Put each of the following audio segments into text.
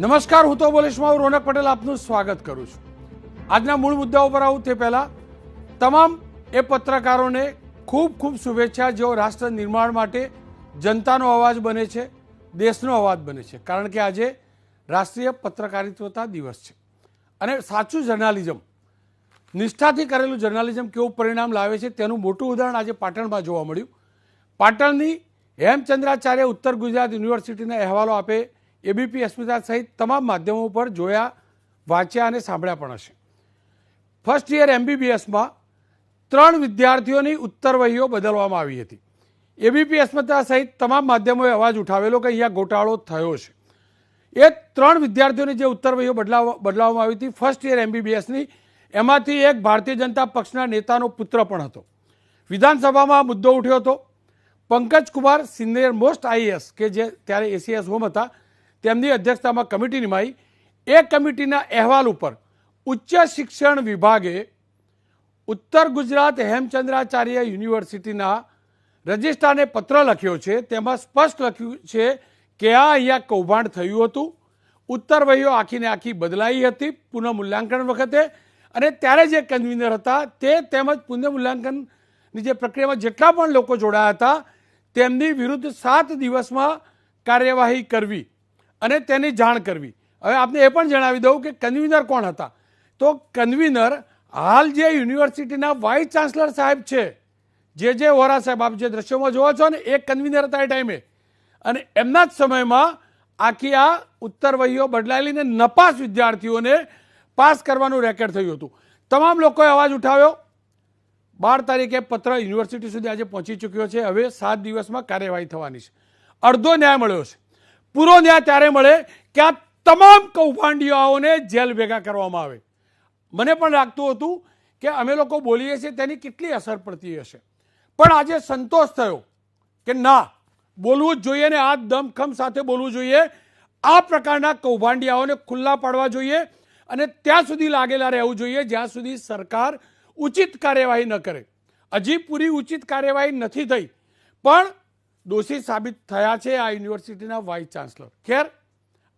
નમસ્કાર, હું તો બોલીશમાં રોનક પટેલ આપનું સ્વાગત કરું છું. આજના મૂળ મુદ્દાઓ પર આવું તે પહેલા તમામ એ પત્રકારોને ખૂબ ખૂબ શુભેચ્છા જેઓ રાષ્ટ્ર નિર્માણ માટે જનતાનો અવાજ બને છે, દેશનો અવાજ બને છે. કારણ કે આજે રાષ્ટ્રીય પત્રકારિત્વતા દિવસ છે અને સાચું જર્નાલિઝમ, નિષ્ઠાથી કરેલું જર્નાલિઝમ કેવું પરિણામ લાવે છે તેનું મોટું ઉદાહરણ આજે પાટણમાં જોવા મળ્યું. પાટણની હેમચંદ્રાચાર્ય ઉત્તર ગુજરાત યુનિવર્સિટીના અહેવાલો આપે એબીપી અસ્મિતા સહિત તમામ માધ્યમો પર જોયા, વાંચ્યા અને સાંભળ્યા પણ હશે. ફર્સ્ટ યર એમબીબીએસમાં 3 વિદ્યાર્થીઓની ઉત્તરવહીઓ બદલવામાં આવી હતી. એબીપી અસ્મિતા સહિત તમામ માધ્યમોએ અવાજ ઉઠાવેલો કે અહીંયા ગોટાળો થયો છે. એ 3 વિદ્યાર્થીઓની જે ઉત્તરવહીઓ બદલાવવામાં આવી હતી ફર્સ્ટ યર એમબીબીએસની, એમાંથી એક ભારતીય જનતા પક્ષના નેતાનો પુત્ર પણ હતો. વિધાનસભામાં આ મુદ્દો ઉઠ્યો હતો. Pankaj Kumar senior most IAS કે જે ત્યારે એસીએસ હોમ હતા, તેમની અધ્યક્ષતામાં કમિટી નિમાઈ. એ કમિટીના અહેવાલ ઉપર ઉચ્ચ શિક્ષણ વિભાગે ઉત્તર ગુજરાત હેમચંદ્રાચાર્ય યુનિવર્સિટીના રજિસ્ટ્રારને પત્ર લખ્યો છે. તેમાં સ્પષ્ટ લખ્યું છે કે આ અહીંયા કૌભાંડ થયું હતું. ઉત્તરવહીઓ આખીને આખી બદલાઈ હતી પુનઃમૂલ્યાંકન વખતે, અને ત્યારે જે કન્વીનર હતા તે તેમજ પુનઃમૂલ્યાંકનની જે પ્રક્રિયામાં જેટલા પણ લોકો જોડાયા હતા તેમની વિરુદ્ધ 7 દિવસમાં કાર્યવાહી કરવી અને તેની જાણ કરવી. હવે આપને એ પણ જણાવી દઉં કે કન્વીનર કોણ હતા. તો કન્વીનર હાલ જે યુનિવર્સિટીના વાઇસ ચાન્સલર સાહેબ છે, જે વોરા સાહેબ, આપ જે દ્રશ્યોમાં જોવો છો ને, એ કન્વીનર હતા એ ટાઈમે. અને એમના જ સમયમાં આખી આ ઉત્તરવહીઓ બદલાયેલી ને નપાસ વિદ્યાર્થીઓને પાસ કરવાનું રેકોર્ડ થયું હતું. તમામ લોકોએ અવાજ ઉઠાવ્યો. 12 તારીખે પત્ર યુનિવર્સિટી સુધી આજે પહોંચી ચૂક્યો છે. હવે 7 દિવસમાં કાર્યવાહી થવાની છે. અડધો ન્યાય મળ્યો છે. પૂરો ન્યાય ત્યારે મળે કે આ તમામ કૌભાંડીઓને જેલ ભેગા કરવામાં આવે. મને પણ લાગતું હતું કે અમે લોકો બોલીએ છીએ તેની કેટલી અસર પડતી હશે, પણ આજે સંતોષ થયો કે ના, બોલવું જ જોઈએ ને આ દમખમ સાથે બોલવું જોઈએ. આ પ્રકારના કૌભાંડિયાઓને ખુલ્લા પાડવા જોઈએ અને ત્યાં સુધી લાગેલા રહેવું જોઈએ જ્યાં સુધી સરકાર ઉચિત કાર્યવાહી ન કરે. હજી પૂરી ઉચિત કાર્યવાહી નથી થઈ, પણ દોષી સાબિત થયા છે આ યુનિવર્સિટીના વાઇસ ચાન્સલર. ખેર,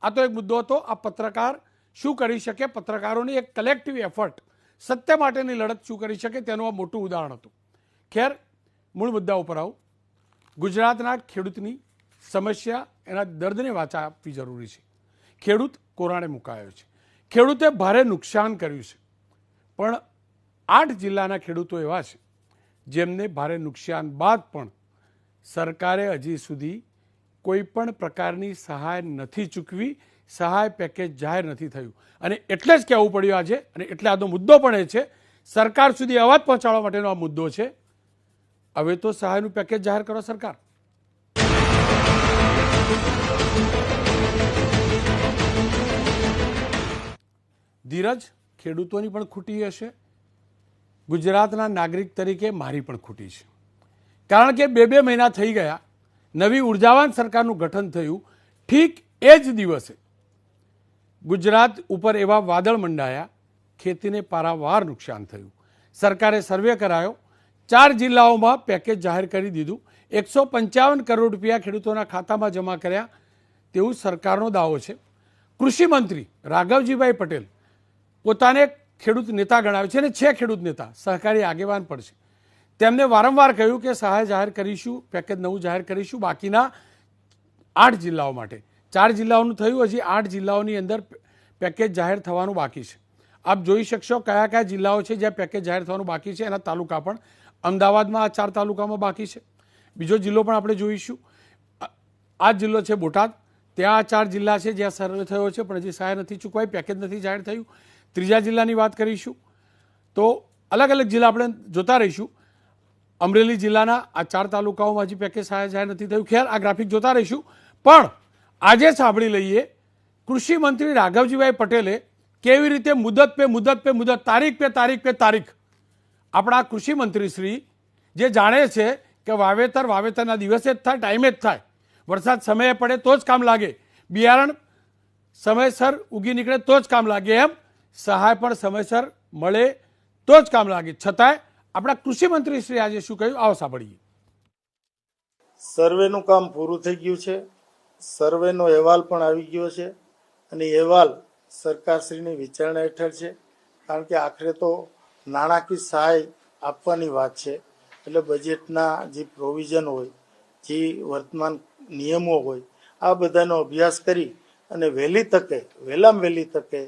આ તો એક મુદ્દો હતો. આ પત્રકાર શું કરી શકે, પત્રકારોની એક કલેક્ટિવ એફર્ટ, સત્ય માટેની લડત શું કરી શકે તેનું આ મોટું ઉદાહરણ હતું. ખેર, મૂળ મુદ્દા ઉપર આવું. ગુજરાતના ખેડૂતની સમસ્યા, એના દર્દને વાચા આપવી જરૂરી છે. ખેડૂત કોરાણે મુકાયો છે. ખેડૂતે ભારે નુકસાન કર્યું છે, પણ 8 જિલ્લાના ખેડૂતો એવા છે જેમને ભારે નુકસાન બાદ પણ સરકારે હજી સુધી કોઈ પણ પ્રકારની સહાય નથી ચૂકવી, સહાય પેકેજ જાહેર નથી થયું. અને એટલે જ કહેવું પડ્યું આજે, અને એટલે આજનો મુદ્દો પણ એ છે, સરકાર સુધી અવાજ પહોંચાડવા માટેનો આ મુદ્દો છે. હવે તો સહાયનું પેકેજ જાહેર કરો સરકાર. ધીરજ ખેડૂતોની પણ ખૂટી હશે, ગુજરાતના નાગરિક તરીકે મારી પણ ખૂટી છે. કારણ કે 2 મહિના થઈ ગયા, નવી ઉર્જાવાન સરકારનું ગઠન થયું, ઠીક એ જ દિવસે ગુજરાત ઉપર એવા વાદળ મંડાયા, ખેતીને પારાવાર નુકસાન થયું. સરકારે સર્વે કરાયો, 4 જિલ્લાઓમાં પેકેજ જાહેર કરી દીધું, 155 કરોડ રૂપિયા ખેડૂતોના ખાતામાં જમા કર્યા તેવું સરકારનો દાવો છે. કૃષિ મંત્રી રાઘવજીભાઈ પટેલ પોતાને ખેડૂત નેતા ગણાવે છે અને છે ખેડૂત નેતા, સહકારી આગેવાન પણ છે. તેમને વારંવાર કહ્યું કે સહાય જાહેર કરીશું, પેકેજ નવું જાહેર કરીશું બાકીના 8 જિલ્લાઓ માટે. 4 જિલ્લાઓનું થયું, હજી 8 જિલ્લાઓની અંદર પેકેજ જાહેર થવાનું બાકી છે. આપ જોઈ શકશો કયા કયા જિલ્લાઓ છે જ્યાં પેકેજ જાહેર થવાનું બાકી છે, એના તાલુકા પણ. અમદાવાદમાં આ 4 તાલુકામાં બાકી છે. બીજો જિલ્લો પણ આપણે જોઈશું. આ જિલ્લો છે બોટાદ, ત્યાં 4 જિલ્લા છે જ્યાં સર્વે થયો છે પણ હજી સહાય નથી ચૂકવાઈ, પેકેજ નથી જાહેર થયું. ત્રીજા જિલ્લાની વાત કરીશું તો અલગ અલગ જિલ્લા આપણે જોતા રહીશું. અમરેલી જિલ્લાના આ 4 તાલુકાઓમાં હજી પેકેજ સહાય જાહેર નથી થયું. ખેર, આ ગ્રાફિક જોતા રહીશું. પણ આજે સાંભળી લઈએ કૃષિ મંત્રી રાઘવજીભાઈ પટેલે કેવી રીતે મુદત પે મુદત, તારીખ પે તારીખ આપણા કૃષિ મંત્રી શ્રી જે જાણે છે કે વાવેતરના દિવસે જ થાય, ટાઈમે જ થાય, વરસાદ સમયે પડે તો જ કામ લાગે, બિયારણ સમયસર ઉગી નીકળે તો જ કામ લાગે, એમ સહાય પણ સમયસર મળે તો જ કામ લાગે. છતાંય આપણા કૃષિ મંત્રી શ્રી આજે શું કહ્યું, આવો સાંભળીએ. સર્વેનું કામ પૂરું થઈ ગયું છે, સર્વેનો અહેવાલ પણ આવી ગયો છે. અને અહેવાલ સરકારશ્રીની વિચારણા હેઠળ છે, કારણ કે આખરે તો નાણાકીય સહાય આપવાની વાત છે, એટલે બજેટના જે પ્રોવિઝન હોય, જે વર્તમાન નિયમો હોય, આ બધાનો અભ્યાસ કરી અને વહેલામાં વહેલી તકે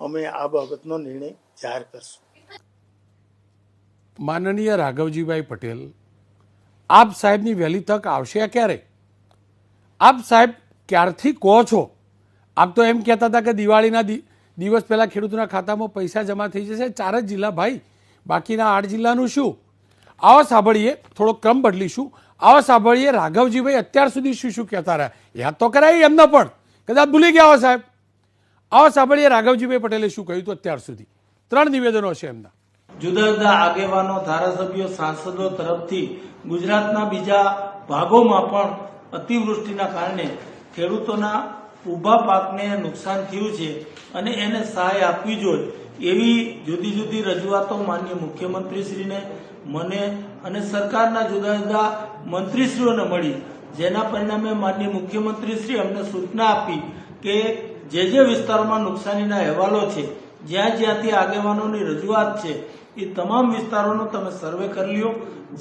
અમે આ બાબતનો નિર્ણય જાહેર કરશું. માનનીય રાઘવજીભાઈ પટેલ, આપ સાહેબની વહેલી તક આવશે ક્યારે? આપ સાહેબ ક્યારથી કહો છો? આપ તો એમ કહેતા હતા કે દિવાળીના દિવસ પહેલા ખેડૂતોના ખાતામાં પૈસા જમા થઈ જશે. 4 જ જિલ્લા ભાઈ, બાકીના 8 જિલ્લાનું શું? આવો સાંભળીએ, થોડો ક્રમ બદલીશું. આવો સાંભળીએ રાઘવજીભાઈ અત્યાર સુધી શું શું કહેતા રહ્યા. યાદ તો કરાવી એમને પણ, કદાચ ભૂલી ગયા હો સાહેબ. આવો સાંભળીએ રાઘવજીભાઈ પટેલે શું કહ્યું હતું અત્યાર સુધી. 3 નિવેદનો છે એમના. જુદા જુદા આગેવાનો, ધારાસભ્યો, સાંસદો તરફથી ગુજરાતના બીજા ભાગોમાં પણ અતિવૃષ્ટિના કારણે ખેડૂતોના ઊભા પાકને નુકસાન થયું છે અને એને સહાય આપવી જોઈએ એવી જુદી જુદી રજૂઆતો માનનીય મુખ્યમંત્રીશ્રીને, મને અને સરકારના જુદા જુદા મંત્રીશ્રીઓને મળી, જેના પરિણામે માનનીય મુખ્યમંત્રીશ્રી અમને સૂચના આપી કે જે વિસ્તારોમાં નુકસાનીના અહેવાલો છે, જ્યાં જ્યાંથી આગેવાનોની રજૂઆત છે, એ તમામ વિસ્તારોનો તમે સર્વે કરી લ્યો,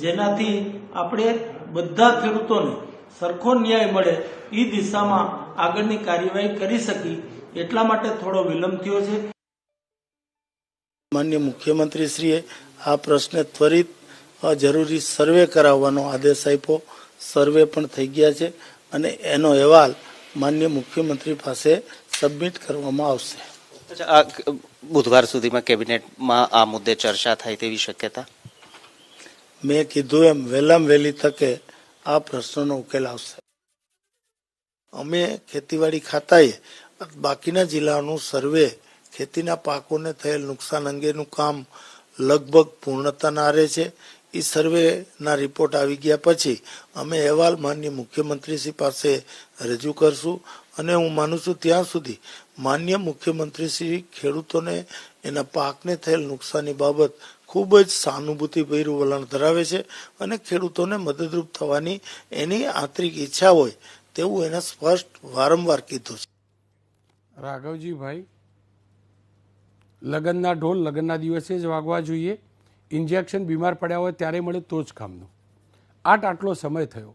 જેનાથી આપણે બધા ખેડૂતોને સરખો ન્યાય મળે એ દિશામાં આગળની કાર્યવાહી કરી શકી, એટલા માટે થોડો વિલંબ થયો છે. માનનીય મુખ્યમંત્રીશ્રીએ આ પ્રશ્ને ત્વરિત જરૂરી સર્વે કરાવવાનો આદેશ આપ્યો. સર્વે પણ થઈ ગયા છે અને એનો અહેવાલ માનનીય મુખ્યમંત્રી પાસે સબમિટ કરવામાં આવશે. બુધવાર સુધીમાં કેબિનેટમાં આ મુદ્દે ચર્ચા થાય તેવી શક્યતા? મેં કીધું એમ વહેલામાં વહેલી તકે આ પ્રશ્નનો ઉકેલ આવશે. અમે ખેતીવાડી ખાતાએ બાકીના જિલ્લાનું સર્વે, ખેતીના પાકોને થયેલ નુકસાન અંગેનું કામ લગભગ પૂર્ણતાના આરે છે. એ સર્વેના રિપોર્ટ આવી ગયા પછી અમે અહેવાલ માનનીય મુખ્યમંત્રીશ્રી પાસે રજૂ કરશું અને હું માનું છું ત્યાં સુધી માનનીય મુખ્યમંત્રીશ્રી ખેડૂતોને એના પાકને થયેલ નુકસાની બાબત ખૂબ જ સહાનુભૂતિભર્યું વલણ ધરાવે છે અને ખેડૂતોને મદદરૂપ થવાની એની આંતરિક ઈચ્છા હોય તેવું એને સ્પષ્ટ વારંવાર કીધું છે. રાઘવજીભાઈ, લગ્નના ઢોલ લગ્નના દિવસે જ વાગવા જોઈએ. ઇન્જેક્શન બીમાર પડ્યા હોય ત્યારે મળે તો જ કામનું. આટલો સમય થયો.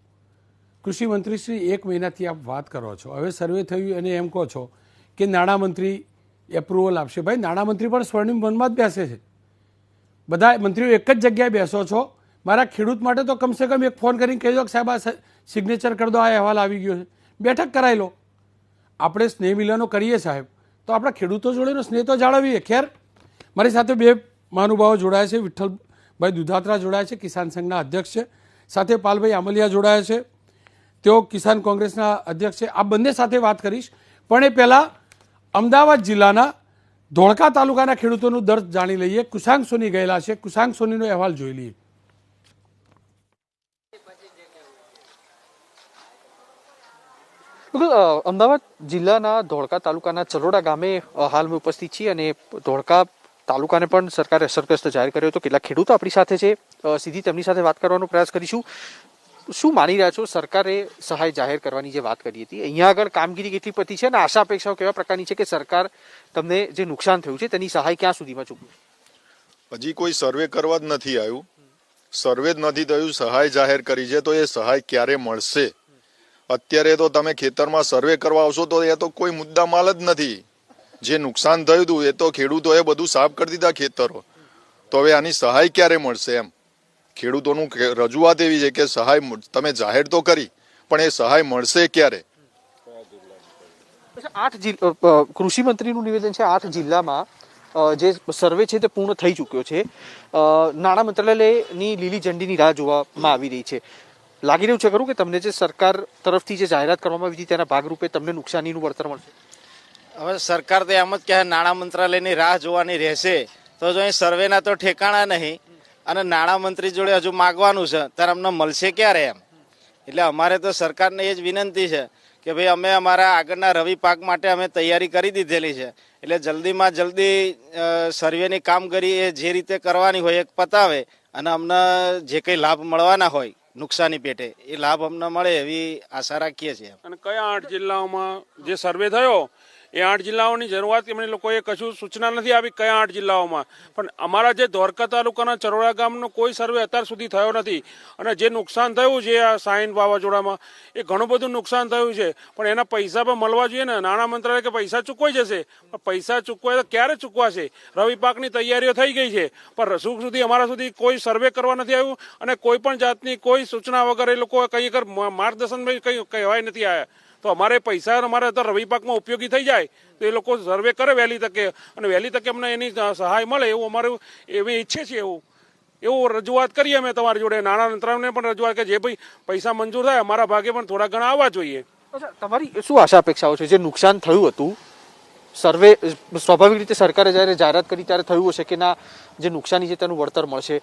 કૃષિ મંત્રીશ્રી 1 મહિનાથી આપ વાત કરો છો, હવે સર્વે થયું અને એમ કહો છો કે નાણામંત્રી એપ્રુવલ આપશે. ભાઈ, નાણામંત્રી પણ સ્વર્ણિમ વનમાં જ બેસે છે. બધા મંત્રીઓ એક જ જગ્યાએ બેસો છો. મારા ખેડૂત માટે તો કમસે કમ એક ફોન કરીને કહી દો કે સાહેબ આ સિગ્નેચર કરી દો, આ અહેવાલ આવી ગયો છે, બેઠક કરાવી લો. આપણે સ્નેહ મિલનો કરીએ સાહેબ, તો આપણા ખેડૂતો જોડેનો સ્નેહ તો જાળવીએ. ખેર, મારી સાથે 2 મહાનુભાવો જોડાયા છે. વિઠ્ઠલભાઈ દુધાત્રા જોડાયા છે, કિસાન સંઘના અધ્યક્ષ છે. સાથે પાલભાઈ આમલિયા જોડાયા છે, તેઓ કિસાન કોંગ્રેસના અધ્યક્ષ છે. આ બંને સાથે વાત કરીશ, પણ એ પહેલાં અમદાવાદ જિલ્લાના ધોળકા તાલુકાના ખેડૂતોનું દર્દ જાણી લઈએ. કુશાંગ સોની ગયેલા છે, કુશાંગ સોનીનો અહેવાલ જોઈ લઈએ. અમદાવાદ જિલ્લાના ધોળકા તાલુકાના ચલોડા ગામે હાલ મેં ઉપસ્થિત છીએ અને ધોળકા તાલુકાને પણ સરકારે અસરગ્રસ્ત જાહેર કર્યો હતો. કેટલાક ખેડૂતો આપણી સાથે છે, સીધી તેમની સાથે વાત કરવાનો પ્રયાસ કરીશું. શું માની રહ્યા છો? સરકારે સહાય જાહેર કરવાની જે વાત કરી હતી, અહીંયા આગળ કામગીરી કેટલી પતી છે અને આશા અપેક્ષાઓ કેવા પ્રકારની છે કે સરકાર તમને જે નુકસાન થયું છે તેની સહાય ક્યાં સુધીમાં ચૂકવે? હજી કોઈ સર્વે કરવા જ નથી આવ્યું, સર્વે જ નથી થયું, સહાય જાહેર કરી છે તો એ સહાય ક્યારે મળશે? અત્યારે તો તમે ખેતરમાં સર્વે કરવા આવશો તો એ તો કોઈ મુદ્દા માલ જ નથી. જે નુકસાન થયું હતું એ તો ખેડૂતોએ બધું સાફ કરી દીધા ખેતરો, તો હવે આની સહાય ક્યારે મળશે? એમ ખેડૂતોનું રજૂઆત એવી છે કે સહાય તમે જાહેર તો કરી, પણ એ સહાય મળશે ક્યારે? કૃષિ મંત્રીનું નિવેદન છે 8 જિલ્લામાં જે સર્વે છે તે પૂર્ણ થઈ ચૂક્યો છે. નાણાં મંત્રાલયની લીલી ઝંડીની રાહ જોવામાં આવી રહી છે. લાગી રહ્યું છે ખરું કે તમને જે સરકાર તરફથી જે જાહેરાત કરવામાં આવી હતી તેના ભાગરૂપે તમને નુકસાનીનું વળતર મળશે? હવે સરકાર તો એમ જ કહે નાણાં મંત્રાલયની રાહ જોવાની રહેશે, તો જો અહીં સર્વેના તો ઠેકાણા નહીં અને નાણાં મંત્રી જોડે હજુ માગવાનું છે ત્યારે અમને મળશે ક્યારે એમ. એટલે અમારે તો સરકારને એ જ વિનંતી છે કે ભાઈ અમે અમારા આગળના રવિ પાક માટે અમે તૈયારી કરી દીધેલી છે, એટલે જલ્દીમાં જલ્દી સર્વેની કામગીરી એ જે રીતે કરવાની હોય એ પતાવે અને અમને જે કંઈ લાભ મળવાના હોય નુકસાની પેટે એ લાભ અમને મળે એવી આશા રાખીએ છીએ. અને કયા 8 જિલ્લાઓમાં જે સર્વે થયો એ 8 જિલ્લાઓની જરૂરિયાત એમણે લોકોએ કશું સૂચના નથી આપી કયા 8 જિલ્લાઓમાં. પણ અમારા જે ધોળકા તાલુકાના ચરોડા ગામનો કોઈ સર્વે અત્યાર સુધી થયો નથી. અને જે નુકસાન થયું છે આ સાયન વાવાઝોડામાં એ ઘણું બધું નુકસાન થયું છે. પણ એના પૈસા પણ મળવા જોઈએ ને. નાણાં મંત્રાલય કે પૈસા ચૂકવાઈ જશે, પણ પૈસા ચૂકવાય તો ક્યારે ચૂકવાશે? રવિ પાકની તૈયારીઓ થઈ ગઈ છે, પણ સુધી અમારા સુધી કોઈ સર્વે કરવા નથી આવ્યું અને કોઈ પણ જાતની કોઈ સૂચના વગર એ લોકો કંઈ માર્ગદર્શન કંઈ કહેવાય નથી આવ્યા. તો અમારે પૈસા અમારે તો રવિ પાકમાં ઉપયોગી થઈ જાય તો એ લોકો સર્વે કરે વહેલી તકે, અને વહેલી તકે અમને એની સહાય મળે એવું અમારું એવી ઈચ્છે છે. એવું રજૂઆત કરીએ અમે તમારી જોડે. નાણાં મંત્રાલયને પણ રજૂઆત કે જે ભાઈ પૈસા મંજૂર થાય અમારા ભાગે પણ થોડા ઘણા આવવા જોઈએ. તમારી શું આશા અપેક્ષાઓ છે? જે નુકસાન થયું હતું સર્વે સ્વાભાવિક રીતે સરકારે જ્યારે જાહેરાત કરી ત્યારે થયું હશે કે ના જે નુકસાની છે તેનું વળતર મળશે.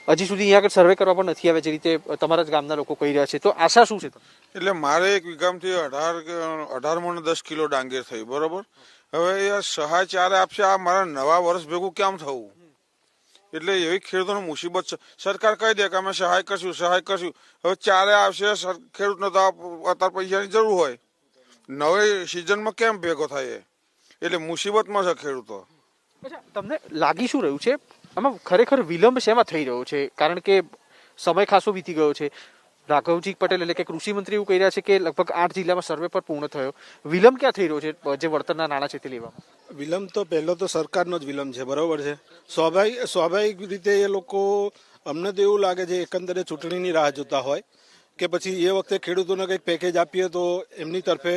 હજી સુધી અહીંયા આગળ સર્વે કરવા પણ નથી આવ્યા જે રીતે તમારા જ ગામના લોકો કહી રહ્યા છે. તો આશા શું છે? એટલે મારે 1 વીઘામાંથી 18 મણ 10 કિલો ડાંગર થઈ, બરોબર. હવે એ સહાય ચારે આપશે, આ મારા નવા વર્ષ ભેગું કેમ થવું? એટલે એવી ખેડૂતોને મુસીબત છે. સરકાર કહી દે કે અમે સહાય કરશું. હવે ચારે આવશે, ખેડૂતને તો અત્યારે પૈસાની જરૂર હોય, નવે સિઝનમાં કેમ ભેગો થાય? એટલે મુસીબતમાં છે ખેડૂતો. તમને લાગી શું રહ્યું છે આમાં ખરેખર વિલંબ શેમાં થઈ રહ્યો છે? કારણ કે સમય ખાસો વીતી ગયો છે. રાઘવજી પટેલ એટલે કે કૃષિ મંત્રી એવું કહી રહ્યા છે કે લગભગ 8 જિલ્લામાં સર્વે પર પૂર્ણ થયો. વિલંબ ક્યાં થઈ રહ્યો છે જે વળતરના નાણાં છે તે લેવામાં? વિલંબ તો પહેલો તો સરકારનો જ વિલંબ છે, બરોબર છે. સ્વાભાવિક રીતે એ લોકો, અમને તો એવું લાગે છે એકંદરે ચૂંટણીની રાહ જોતા હોય કે પછી એ વખતે ખેડૂતોને કંઈક પેકેજ આપીએ તો એમની તરફે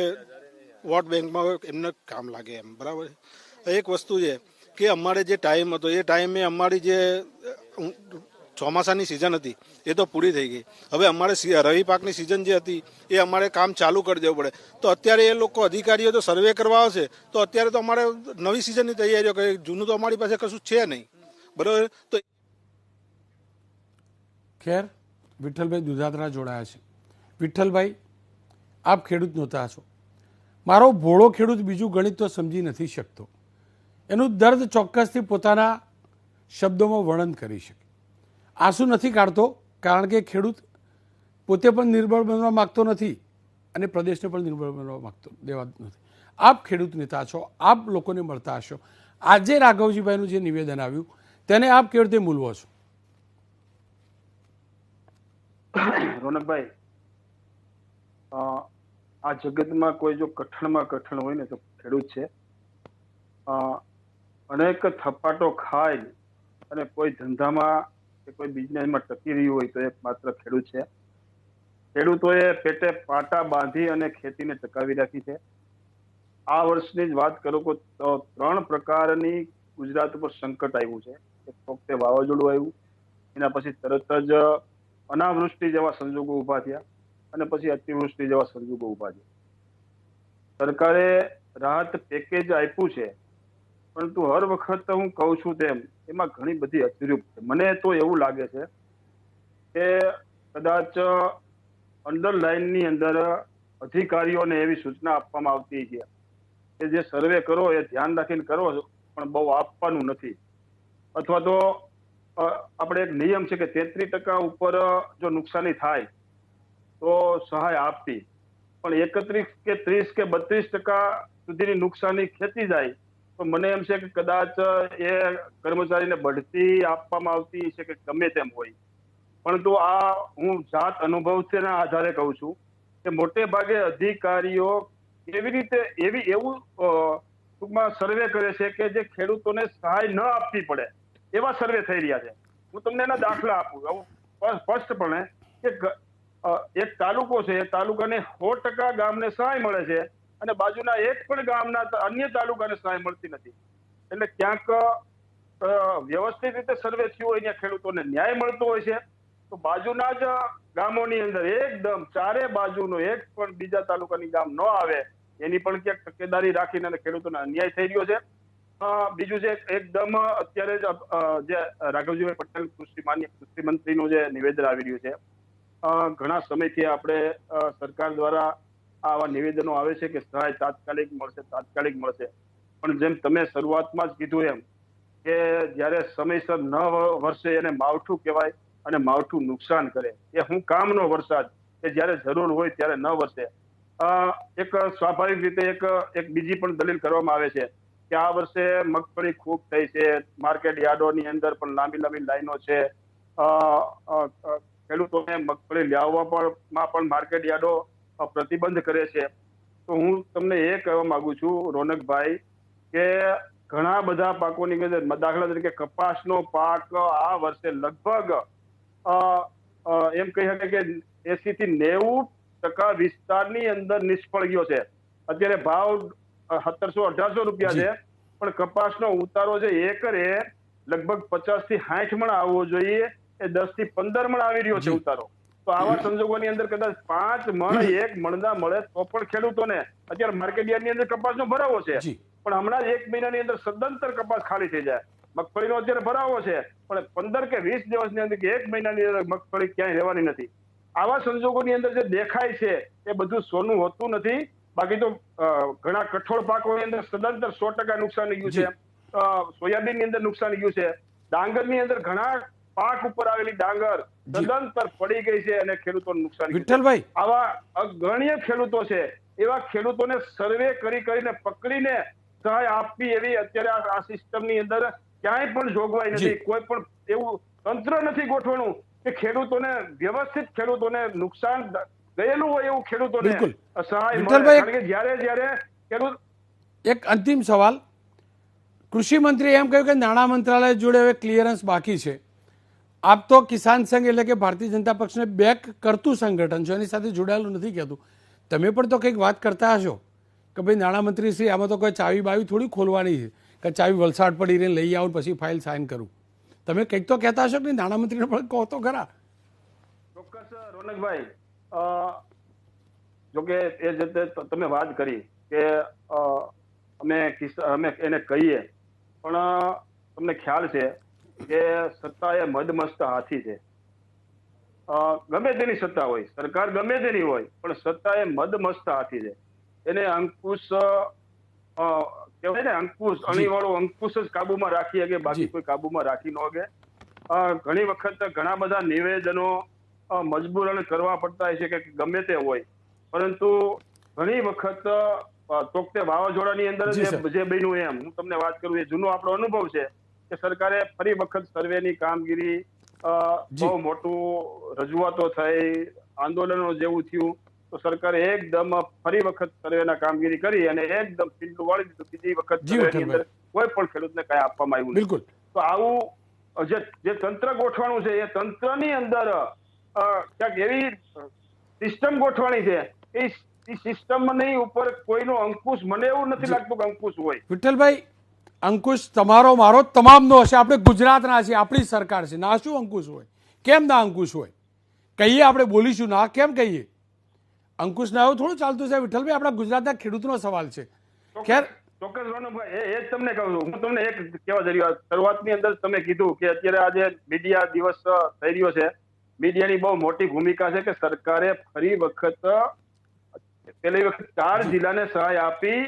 વોટ બેંકમાં એમને કામ લાગે એમ, બરાબર છે. એક વસ્તુ છે કે અમારે જે ટાઈમ હતો એ ટાઈમે અમારી જે ચોમાસાની સિઝન હતી એ તો પૂરી થઈ ગઈ. હવે અમારે રવિ પાકની સિઝન જે હતી એ અમારે કામ ચાલુ કરી દેવું પડે. તો અત્યારે એ લોકો અધિકારીઓ તો સર્વે કરવા આવશે તો અત્યારે તો અમારે નવી સિઝનની તૈયારીઓ કરી, જૂનું તો અમારી પાસે કશું છે નહીં, બરાબર. તો ખેર વિઠ્ઠલભાઈ દુધાત્રા જોડાયા છે. વિઠ્ઠલભાઈ, આપ ખેડૂત નહોતા છો. મારો ભોળો ખેડૂત બીજું ગણિત તો સમજી નથી શકતો. એનું દર્દ ચોક્કસથી પોતાના શબ્દોમાં વર્ણન કરી શકે. આંસુ નથી કાઢતો કારણ કે ખેડૂત પોતે પણ નિર્બળ બનવા માગતો નથી અને પ્રદેશને પણ નિર્બળ બનવા માગતો દેવા નથી. આપ ખેડૂત નેતા છો, આપ લોકોને મળતા હશો. આજે રાઘવજીભાઈનું જે નિવેદન આવ્યું તેને આપ કેવી રીતે મૂલવો છો? રોનકભાઈ, આ જગતમાં કોઈ જો કઠણમાં કઠણ હોય ને તો ખેડૂત છે. અનેક થપાટો ખાઈ અને કોઈ ધંધામાં કે કોઈ બિઝનેસમાં ટકી રહ્યું હોય તો એક માત્ર ખેડૂત છે. ખેડૂતોએ પેટે પાટા બાંધી અને ખેતીને ટકાવી રાખી છે. આ વર્ષની જ વાત કરું તો 3 પ્રકારની ગુજરાત ઉપર સંકટ આવ્યું છે. એક વખતે વાવાઝોડું આવ્યું, એના પછી તરત જ અનાવૃષ્ટિ જેવા સંજોગો ઉભા થયા અને પછી અતિવૃષ્ટિ જેવા સંજોગો ઉભા થયા. સરકારે રાહત પેકેજ આપ્યું છે, પરંતુ હર વખત હું કહું છું તેમ એમાં ઘણી બધી અતિરિક્ત છે. મને તો એવું લાગે છે કે કદાચ અંડરલાઇનની અંદર અધિકારીઓને એવી સૂચના આપવામાં આવતી છે કે જે સર્વે કરો એ ધ્યાન રાખીને કરો, પણ બહુ આપવાનું નથી. અથવા તો આપણે એક નિયમ છે કે 33% ઉપર જો નુકસાની થાય તો સહાય આપતી, પણ 31 કે 30 કે 32% સુધીની નુકસાની ખેંચી જાય તો મને એમ છે કે કદાચ એ કર્મચારીને બઢતી આપવામાં આવતી છે કે ગમે તેમ હોય. પરંતુ આ હું જાત અનુભવના આધારે કહું છું કે મોટે ભાગે અધિકારીઓ એવી રીતે એવું ટૂંકમાં સર્વે કરે છે કે જે ખેડૂતોને સહાય ન આપવી પડે એવા સર્વે થઈ રહ્યા છે. હું તમને એના દાખલા આપું સ્પષ્ટપણે કે એક તાલુકો છે, એ તાલુકાને 100% ગામને સહાય મળે છે અને બાજુના એક પણ ગામના અન્ય તાલુકાને સહાય મળતી નથી. એટલે ક્યાંક વ્યવસ્થિત રીતે સર્વે થયું હોય ત્યાં ખેડૂતોને ન્યાય મળતો હોય છે, તો બાજુના જ ગામોની અંદર એકદમ ચારે બાજુનો એક પણ બીજા તાલુકાની ગામ ન આવે એની પણ ક્યાંક તકેદારી રાખીને અને ખેડૂતોને અન્યાય થઈ રહ્યો છે. બીજું છે એકદમ અત્યારે જ જે રાઘવજીભાઈ પટેલ કૃષિ મંત્રીનું જે નિવેદન આવી રહ્યું છે, ઘણા સમયથી આપણે સરકાર દ્વારા આવા નિવેદનો આવે છે કે સહાય તાત્કાલિક મળશે, પણ જેમ તમે શરૂઆતમાં જ કીધું એમ કે જ્યારે સમયસર ન વરસે એને માવઠું કહેવાય અને માવઠું નુકસાન કરે. એ હું કામનો વરસાદ કે જ્યારે જરૂર હોય ત્યારે ન વરસે એક સ્વાભાવિક રીતે એક બીજી પણ દલીલ કરવામાં આવે છે કે આ વર્ષે મગફળી ખૂબ થઈ છે, માર્કેટ યાર્ડોની અંદર પણ લાંબી લાંબી લાઈનો છે, ખેડૂતોને મગફળી લાવવામાં પણ માર્કેટ યાર્ડો પ્રતિબંધ કરે છે. તો હું તમને એ કહેવા માંગુ છું રોનકભાઈ કે ઘણા બધા પાકોની અંદર દાખલા તરીકે કપાસનો પાક આ વર્ષે લગભગ એમ કહી શકાય કે 80 થી 90% વિસ્તારની અંદર નિષ્ફળ ગયો છે. અત્યારે ભાવ 1700-1800 રૂપિયા છે, પણ કપાસનો ઉતારો છે એકરે લગભગ 50 થી 60 મણ આવવો જોઈએ, એ 10 થી 15 મણ આવી રહ્યો છે ઉતારો. તો આવા સંજોગોની અંદર કદાચ 5 મણ 1 મણના મળે તો પણ ખેડૂતોને અત્યારે માર્કેટ યાર્ડની અંદર કપાસનો ભરાવો છે, પણ હમણાં જ 1 મહિનાની અંદર સદંતર કપાસ ખાલી થઈ જાય. મગફળીનો અત્યારે ભરાવો છે, પણ 15 કે 20 દિવસની અંદર કે 1 મહિનાની અંદર મગફળી ક્યાંય રહેવાની નથી. આવા સંજોગોની અંદર જે દેખાય છે એ બધું સોનું હોતું નથી. બાકી તો ઘણા કઠોળ પાકોની અંદર સદંતર 100% નુકસાન ગયું છે. સોયાબીનની અંદર નુકસાન ગયું છે. ડાંગરની અંદર ઘણા પાક ઉપર આવેલી ડાંગર સદંતર પડી ગઈ છે અને ખેડૂતોને નુકસાન. વિઠ્ઠલભાઈ, આવા અગણ્ય ખેડૂતો છે, એવા ખેડૂતોને સર્વે કરીને પકડીને સહાય આપવી એવી અત્યારે આ સિસ્ટમની અંદર ક્યાંય પણ જોગવાઈ નથી. કોઈ પણ એવું તંત્ર નથી ગોઠવણું કે ખેડૂતોને વ્યવસ્થિત ખેડૂતોને નુકસાન ગયેલું હોય એવું ખેડૂતોને સહાય મળે. કારણ કે જ્યારે ખેડૂત. એક અંતિમ સવાલ, કૃષિ મંત્રીએ એમ કહ્યું કે નાણાં મંત્રાલય જોડે હવે ક્લિયરન્સ બાકી છે. આપ તો કિસાન સંઘ એટલે કે ભારતીય જનતા પક્ષને બેક કરતું સંગઠન છો, એની સાથે જોડાયેલું નથી કહેતું. તમે પણ તો કંઈક વાત કરતા હશો કે ભાઈ નાણામંત્રી શ્રી આમાં તો કોઈ ચાવી બાવી થોડી ખોલવાની છે કે ચાવી વલસાડ પડી રહીને લઈ આવું પછી ફાઇલ સાઇન કરું. તમે કંઈક તો કહેતા હશો કે નાણામંત્રીને પણ કહો તો ખરા. ચોક્કસ રોનકભાઈ, જોકે એ રીતે તમે વાત કરી કે અમે એને કહીએ, પણ તમને ખ્યાલ છે કે સત્તા એ મદમસ્ત હાથી છે. ગમે તેની સત્તા હોય, સરકાર ગમે તેની હોય, પણ સત્તા એ મદમસ્ત હાથી છે. એને અંકુશ કહેવાય ને, અંકુશ અણીવાળો અંકુશ જ કાબુમાં રાખી શકે, બાકી કોઈ કાબુમાં રાખી ન શકે. ઘણી વખત ઘણા બધા નિવેદનો મજબૂરન કરવા પડતા હોય છે કે ગમે તે હોય, પરંતુ ઘણી વખત તોકતે વાવાઝોડાની અંદર જે બન્યું એમ હું તમને વાત કરું, એ જૂનો આપણો અનુભવ છે કે સરકારે ફરી વખત સર્વેની કામગીરી બહુ મોટું રજૂઆતો થઈ, આંદોલનો જેવું થયું, તો સરકારે એકદમ ફરી વખત સર્વેના કામગીરી કરી અને એકદમ પિલ્લું વાળી દીધું. બીજી વખત સર્વેની અંદર કોઈ પણ ખેડૂતને કઈ આપવામાં આવ્યું નહીં. તો આવું જે તંત્ર ગોઠવાનું છે, એ તંત્રની અંદર ક્યાંક એવી સિસ્ટમ ગોઠવાની છે, એ સિસ્ટમની ઉપર કોઈનો અંકુશ, મને એવું નથી લાગતું કે અંકુશ હોય. વિઠ્ઠલભાઈ, અંકુશ તમારો મારો તમામનો હશે. આપણે ગુજરાતના છીએ, આપણી સરકાર છે, ના શું અંકુશ હોય? કેમ ના અંકુશ હોય? કહીએ આપણે બોલીશું, ના કેમ કહીએ? અંકુશ ના એવું થોડું ચાલતું છે વિઠ્ઠલભાઈ. આપણા ગુજરાતના ખેડૂતનો સવાલ છે. ખેર, ચોક્કસ રોનકભાઈ, એ જ તમને કહું છું. હું તમને એક કહેવા જઈ રહ્યો, શરૂઆતની અંદર તમે કીધું કે અત્યારે આજે મીડિયા દિવસ થઈ રહ્યો છે. મીડિયાની બહુ મોટી ભૂમિકા છે કે સરકારે ફરી વખત પેલી વખત 4 જિલ્લાને સહાય આપી,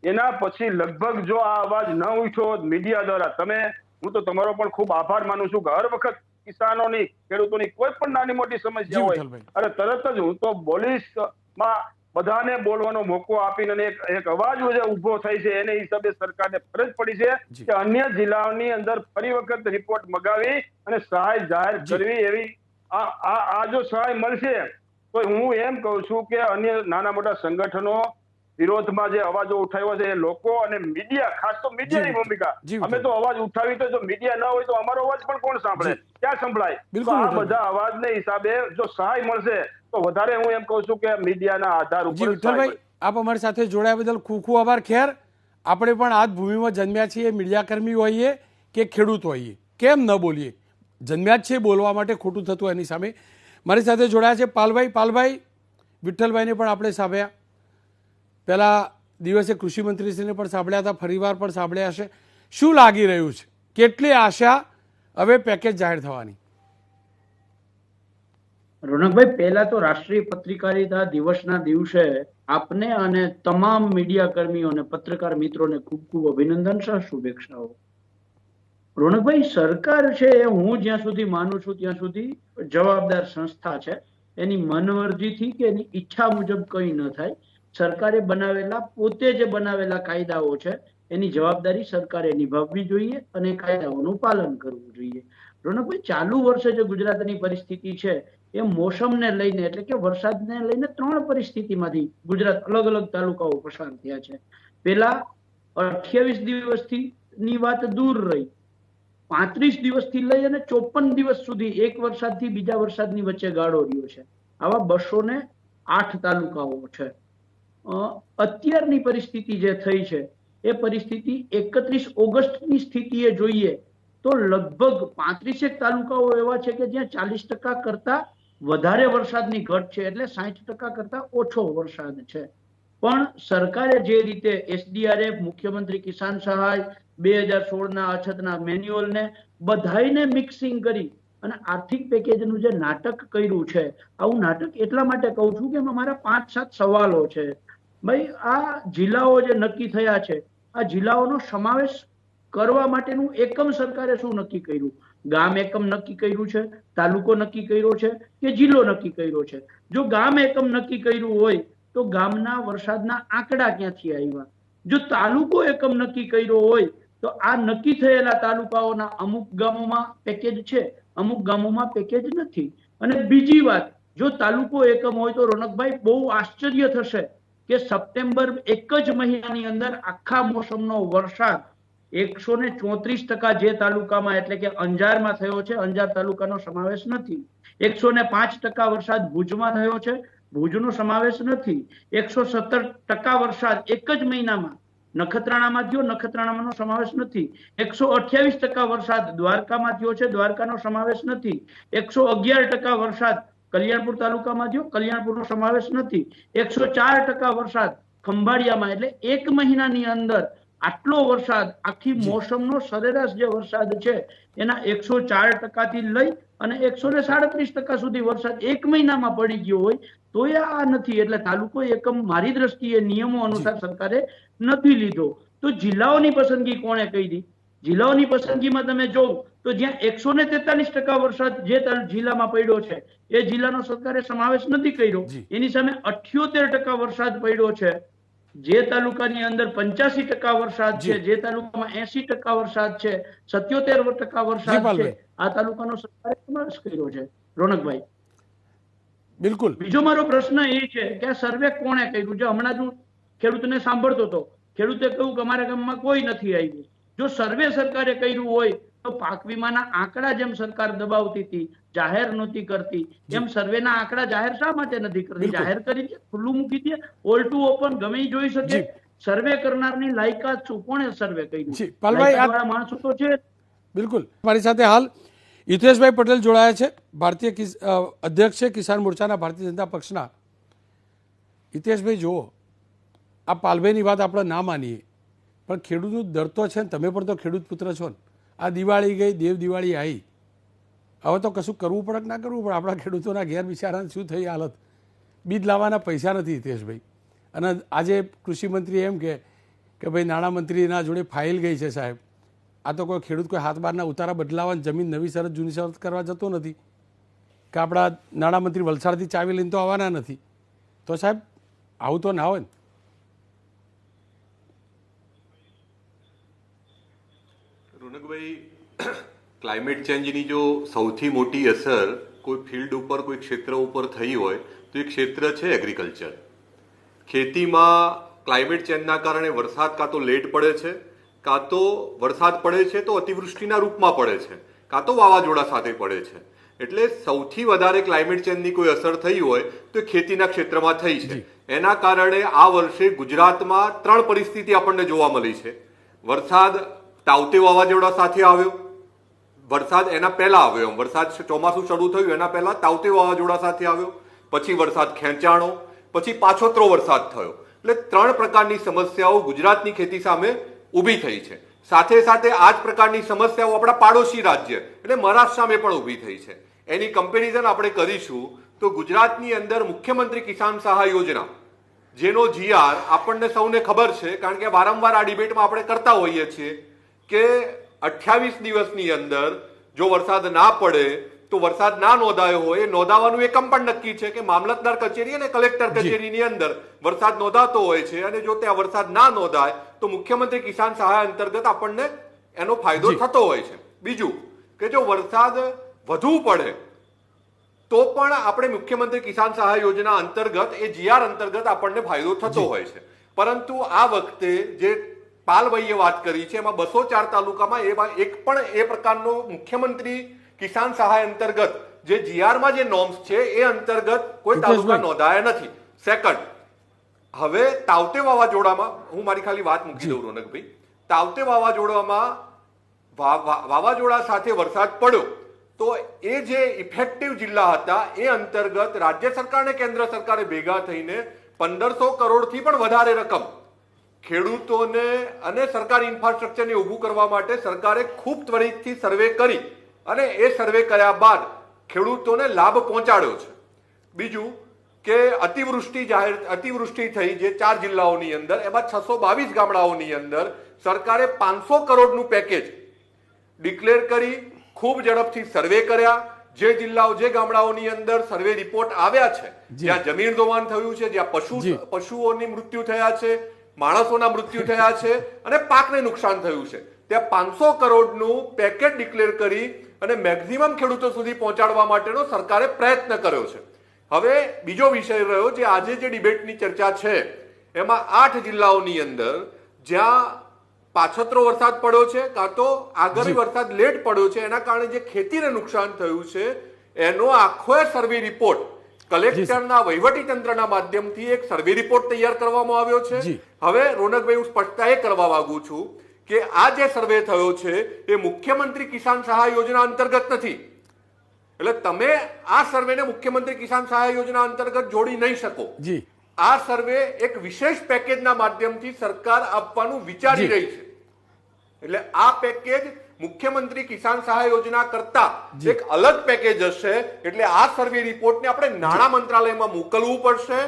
એના પછી લગભગ જો આ અવાજ ન ઉઠ્યો મીડિયા દ્વારા, હું તો તમારો પણ ખૂબ આભાર માનું છું કે હર વખત કિસાનોની, ખેડૂતોની કોઈ પણ નાની મોટી સમસ્યા હોય, અરે તરત જ હું તો બોલીશમાં બધાને બોલવાનો મોકો આપીને એક અવાજ જે ઉભો થાય છે, એને હિસાબે સરકારને ફરજ પડી છે કે અન્ય જિલ્લાઓની અંદર ફરી વખત રિપોર્ટ મગાવી અને સહાય જાહેર કરવી. એવી આ જો સહાય મળશે તો હું એમ કહું છું કે અન્ય નાના મોટા સંગઠનો વિરોધમાં જે અવાજો ઉઠાવ્યો છે, એ લોકો અને મીડિયા, ખાસ તો મીડિયાની ભૂમિકા. અમે તો અવાજ ઉઠાવી તો જો મીડિયા ન હોય તો અમારો અવાજ પણ કોણ સાંભળે, ક્યાં સંભળાય? તો આ બધા અવાજને હિસાબે જો સહાય મળશે તો વધારે હું એમ કહું છું કે મીડિયાના આધાર ઉપર. વિઠ્ઠલભાઈ, આપ અમારી સાથે જોડાયા બદલ ખૂબ ખૂબ આભાર. ખેર, આપણે પણ આ જ ભૂમિમાં જન્મ્યા છીએ, મીડિયાકર્મી હોઈએ કે ખેડૂત હોઈએ, કેમ ન બોલીએ? જન્મ્યા જ છે બોલવા માટે, ખોટું થતું એની સામે. મારી સાથે જોડાયા છે પાલભાઈ. વિઠ્ઠલભાઈને પણ આપણે સાંભળ્યા, પહેલા દિવસે કૃષિ મંત્રીશ્રીને પણ સાંભળ્યા હતા, ફરીવાર પણ સાંભળ્યા હશે. શું લાગી રહ્યું છે? કેટલી આશા હવે પેકેજ જાહેર થવાની? રોનકભાઈ, પહેલા તો રાષ્ટ્રીય પત્રકારિતા દિવસના દિવસે આપને અને તમામ મીડિયા કર્મીઓને, પત્રકાર મિત્રોને ખૂબ ખૂબ અભિનંદન, શુભેચ્છાઓ. રોનકભાઈ, સરકાર છે એ હું જ્યાં સુધી માનું છું ત્યાં સુધી જવાબદાર સંસ્થા છે. એની મનમરજીથી કે એની ઈચ્છા મુજબ કંઈ ન થાય. સરકારે બનાવેલા પોતે જે બનાવેલા કાયદાઓ છે એની જવાબદારી સરકારે નિભાવવી જોઈએ અને કાયદાઓનું પાલન કરવું જોઈએ. રોનકભાઈ, ચાલુ વર્ષે જે ગુજરાતની પરિસ્થિતિ છે એ મોસમને લઈને એટલે કે વરસાદને લઈને 3 પરિસ્થિતિમાંથી ગુજરાત અલગ અલગ તાલુકાઓ પસાર થયા છે. પેલા 28 દિવસથી ની વાત દૂર રહી, 35 દિવસથી લઈ અને 54 દિવસ સુધી એક વરસાદથી બીજા વરસાદની વચ્ચે ગાળો રહ્યો છે. આવા 208 તાલુકાઓ છે. અત્યારની પરિસ્થિતિ જે થઈ છે એ પરિસ્થિતિ 31 ઓગસ્ટની સ્થિતિએ જોઈએ તો લગભગ 35 તાલુકાઓ એવા છે કે જ્યાં 40% કરતા વધારે વરસાદની ઘટ છે, એટલે 60% કરતા ઓછો વરસાદ છે. પણ સરકારે જે રીતે SDRF, મુખ્યમંત્રી કિસાન સહાય, 2016ના અછતના મેન્યુઅલને બધાઈને મિક્સિંગ કરી અને આર્થિક પેકેજનું જે નાટક કર્યું છે, આવું નાટક એટલા માટે કહું છું કે અમારા 5-7 સવાલો છે. ભાઈ, આ જિલ્લાઓ જે નક્કી થયા છે, આ જિલ્લાઓનો સમાવેશ કરવા માટેનું એકમ સરકારે શું નક્કી કર્યું? ગામ એકમ નક્કી કર્યું છે, તાલુકો નક્કી કર્યો છે કે જિલ્લો નક્કી કર્યો છે? જો ગામ એકમ નક્કી કર્યું હોય તો ગામના વરસાદના આંકડા ક્યાંથી આવ્યા? જો તાલુકો એકમ નક્કી કર્યો હોય તો આ નક્કી થયેલા તાલુકાઓના અમુક ગામોમાં પેકેજ છે, અમુક ગામોમાં પેકેજ નથી. અને બીજી વાત, જો તાલુકો એકમ હોય તો રોનકભાઈ બહુ આશ્ચર્ય થશે કે સપ્ટેમ્બર એક જ મહિનાની અંદર આખા મોસમનો વરસાદ 134% જે તાલુકામાં એટલે કે અંજારમાં થયો છે, અંજાર તાલુકાનો સમાવેશ નથી. 105% વરસાદ ભુજમાં થયો છે, ભુજનો સમાવેશ નથી. 117% વરસાદ એક જ મહિનામાં નખત્રાણામાં થયો, નખત્રાણાનો સમાવેશ નથી. 128% વરસાદ દ્વારકામાં થયો છે, દ્વારકાનો સમાવેશ નથી. 111% વરસાદ કલ્યાણપુર તાલુકામાં થયો, કલ્યાણપુરનો સમાવેશ નથી. 104% વરસાદ ખંભાળિયામાં, એટલે એક મહિનાની અંદર આટલો વરસાદ, આખી મોસમનો સરેરાશ જે વરસાદ છે એના 104% થી લઈ અને 137% સુધી વરસાદ એક મહિનામાં પડી ગયો હોય તો આ નથી. એટલે તાલુકો એકમ મારી દ્રષ્ટિએ નિયમો અનુસાર સરકારે નથી લીધો. તો જિલ્લાઓની પસંદગી કોણે કરી? જિલ્લાઓની પસંદગીમાં તમે જોવો તો જ્યાં 143% વરસાદ જે જિલ્લામાં પડ્યો છે એ જિલ્લાનો સરકારે સમાવેશ નથી કર્યો. એની સામે 78% વરસાદ પડ્યો છે. જે તાલુકાની અંદર 85% વરસાદ છે, જે તાલુકામાં 80% વરસાદ છે, 77% વરસાદ છે, આ તાલુકાનો સરકારે સમાવેશ કર્યો છે. રોનકભાઈ, બિલકુલ. બીજો મારો પ્રશ્ન એ છે કે આ સર્વે કોણે કર્યું છે? હમણાં હું ખેડૂતને સાંભળતો હતો, ખેડૂતે કહ્યું કે અમારા ગામમાં કોઈ નથી આવ્યું. જો સર્વે સરકારે કર્યું હોય તો પાક વીમાના આંકડા જેમ સરકાર દબાવતી હતી, જાહેર નહોતી કરતી, એમ સર્વેના આંકડા જાહેર શા માટે નથી કરતી? જાહેર કરી દે, ખુલ્લું મૂકી દે, ઓલ ટુ ઓપન, ગમે જોઈ શકે. સર્વે કરનારની લાયકાત શું? કોણે સર્વે કર્યું? પાલભાઈ, માણસો તો છે. બિલકુલ. મારી સાથે હાલ હિતેશભાઈ પટેલ જોડાયા છે, ભારતીય અધ્યક્ષ છે કિસાન મોરચાના, ભારતીય જનતા પક્ષના. હિતેશભાઈ, જુઓ, આ પાલભાઈની વાત આપણે ના માનીએ પણ ખેડૂતનું દર તો છે ને, તમે પણ તો ખેડૂત પુત્ર છો ને. આ દિવાળી ગઈ, દેવ દિવાળી આવી, હવે તો કશું કરવું પડે કે ના કરવું પડે? આપણા ખેડૂતોના ઘેર બિચારાને શું થઈ હાલત? બીજ લાવવાના પૈસા નથી હિતેશભાઈ. અને આજે કૃષિમંત્રી એમ કે ભાઈ નાણામંત્રીના જોડે ફાઇલ ગઈ છે સાહેબ. આ તો કોઈ ખેડૂત કોઈ હાથ બારના ઉતારા બદલાવાની, જમીન નવી શરત જૂની શરત કરવા જતો નથી કે આપણા નાણામંત્રી વલસાડથી ચાવી લઈને તો આવવાના નથી. તો સાહેબ આવું તો ના હોય ને. રોનકભાઈ, ક્લાઇમેટ ચેન્જની જો સૌથી મોટી અસર કોઈ ફિલ્ડ ઉપર, કોઈ ક્ષેત્ર ઉપર થઈ હોય તો એ ક્ષેત્ર છે એગ્રીકલ્ચર. ખેતીમાં ક્લાઇમેટ ચેન્જના કારણે વરસાદ કાં તો લેટ પડે છે, કાં તો વરસાદ પડે છે તો અતિવૃષ્ટિના રૂપમાં પડે છે, કાં તો વાવાઝોડા સાથે પડે છે. એટલે સૌથી વધારે ક્લાઇમેટ ચેન્જની કોઈ અસર થઈ હોય તો ખેતીના ક્ષેત્રમાં થઈ છે. એના કારણે આ વર્ષે ગુજરાતમાં 3 પરિસ્થિતિ આપણને જોવા મળી છે. વરસાદ તાવતે વાવાઝોડા સાથે આવ્યો, વરસાદ એના પહેલા આવ્યો, વરસાદ ચોમાસું શરૂ થયું એના પહેલા તાવતે વાવાઝોડા સાથે આવ્યો, પછી વરસાદ ખેંચાણો, પછી પાછોતરો વરસાદ થયો. એટલે 3 પ્રકારની સમસ્યાઓ ગુજરાતની ખેતી સામે ઊભી થઈ છે. સાથે સાથે આ જ પ્રકારની સમસ્યાઓ આપણા પાડોશી રાજ્ય એટલે મહારાષ્ટ્ર સામે પણ ઊભી થઈ છે. એની કમ્પેરિઝન આપણે કરીશું તો ગુજરાતની અંદર મુખ્યમંત્રી કિસાન સહાય યોજના, જેનો GR આપણને સૌને ખબર છે, કારણ કે વારંવાર આ ડિબેટમાં આપણે કરતા હોઈએ છીએ કે 28 દિવસની અંદર જો વરસાદ ના પડે તો વરસાદ ના નોંધાયો હોય, એ નોંધાવાનું એકમ પણ નક્કી છે કે મામલતદાર કચેરી અને કલેક્ટર કચેરીની અંદર વરસાદ નોંધાતો હોય છે, અને જો ત્યાં વરસાદ ના નોંધાય તો મુખ્યમંત્રી કિસાન સહાય અંતર્ગત આપણને એનો ફાયદો થતો હોય છે. બીજું કે જો વરસાદ વધુ પડે તો પણ આપણે મુખ્યમંત્રી કિસાન સહાય યોજના અંતર્ગત એ જીઆર અંતર્ગત આપણને ફાયદો થતો હોય છે. પરંતુ આ વખતે જે પાલભાઈએ વાત કરી છે એમાં 204 તાલુકામાં એક પણ એ પ્રકારનો મુખ્યમંત્રી કિસાન સહાય અંતર્ગત જે જીઆરમાં જે નોર્મ્સ છે એ અંતર્ગત કોઈ તાલુકા નોંધાયા નથી. સેકન્ડ, હવે તાવતે વાવાઝોડામાં હું મારી ખાલી વાત મૂકી દઉં રોનકભાઈ. તાવતે વાવાઝોડામાં વાવાઝોડા સાથે વરસાદ પડ્યો તો એ જે ઇફેક્ટિવ જિલ્લા હતા એ અંતર્ગત રાજ્ય સરકાર અને કેન્દ્ર સરકારે ભેગા થઈને 1500 કરોડથી પણ વધારે રકમ ખેડૂતોને અને સરકારી ઇન્ફ્રાસ્ટ્રક્ચરને ઊભું કરવા માટે સરકારે ખૂબ ત્વરિતથી સર્વે કરી અને એ સર્વે કર્યા બાદ ખેડૂતોને લાભ પહોંચાડ્યો છે. બીજું કે અતિવૃષ્ટિ થઈ જે 4 જિલ્લાઓની અંદર, એમાં 622 ગામડાઓની અંદર સરકારે 500 કરોડનું પેકેજ ડિક્લેર કરી ખૂબ ઝડપથી સર્વે કર્યા. જે જિલ્લાઓ જે ગામડાઓની અંદર સર્વે રિપોર્ટ આવ્યા છે, જ્યાં જમીન ધોવાણ થયું છે, જ્યાં પશુઓની મૃત્યુ થયા છે, માણસોના મૃત્યુ થયા છે અને પાકને નુકસાન થયું છે, ત્યાં 500 કરોડનું પેકેજ ડિક્લેર કરી અને મેક્સિમમ ખેડૂતો સુધી પહોંચાડવા માટેનો સરકારે પ્રયત્ન કર્યો છે. હવે બીજો વિષય રહ્યો જે આજે જે ડિબેટની ચર્ચા છે એમાં 8 જિલ્લાઓની અંદર જ્યાં પાછતરો વરસાદ પડ્યો છે કાં તો આગળ વરસાદ લેટ પડ્યો છે, એના કારણે જે ખેતીને નુકસાન થયું છે એનો આખો સર્વે રિપોર્ટ કલેક્ટરના વહીવટી તંત્રના માધ્યમથી એક સર્વે રિપોર્ટ તૈયાર કરવામાં આવ્યો છે. હવે રોનકભાઈ, હું સ્પષ્ટતા એ કરવા માંગુ છું કે આ જે સર્વે થયો છે એ મુખ્યમંત્રી કિસાન સહાય યોજના અંતર્ગત નથી. એટલે તમે આ સર્વેને મુખ્યમંત્રી કિસાન સહાય યોજના અંતર્ગત જોડી નહીં શકો. આ સર્વે એક વિશેષ પેકેજના માધ્યમથી સરકાર આપવાનું વિચારી રહી છે. એટલે આ પેકેજ મુખ્યમંત્રી કિસાન સહાય યોજના કરતા એક અલગ પેકેજ હશે. એટલે આ સર્વે રિપોર્ટને આપણે નાણાં મંત્રાલયમાં મોકલવું પડશે,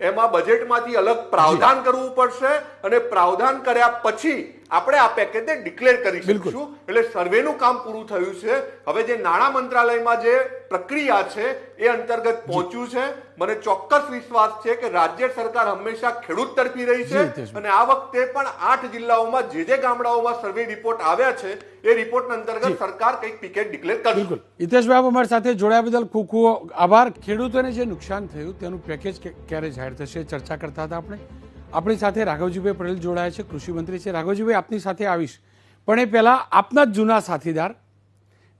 એમાં બજેટમાંથી અલગ પ્રાવધાન કરવું પડશે અને પ્રાવધાન કર્યા પછી આપણે આ પેકેજને ડિક્લેર કરી શકીશું. એટલે સર્વેનું કામ પૂરું થયું છે. હવે જે નાણાં મંત્રાલયમાં જે પ્રક્રિયા છે એ અંતર્ગત પહોંચ્યું છે. મને ચોક્કસ વિશ્વાસ છે કે રાજ્ય સરકાર હંમેશા ખેડૂત તરફી રહી છે અને આ વખતે પણ 8 જિલ્લાઓમાં જે ગામડાઓમાં સર્વે રિપોર્ટ આવ્યા છે એ રિપોર્ટ અંતર્ગત સરકાર કંઈક પેકેજ ડિક્લેર કરશે. હિતેશભાઈ, અમારી સાથે જોડાયા બદલ ખૂબ ખૂબ આભાર. ખેડૂતોને જે નુકસાન થયું તેનું પેકેજ ક્યારે જાહેર થશે ચર્ચા કરતા હતા આપણે. આપણી સાથે રાઘવજીભાઈ પટેલ જોડાયા છે, કૃષિ મંત્રી છે. રાઘવજીભાઈ, આપની સાથે આવીશ, પણ એ પહેલા આપના જ જૂના સાથીદાર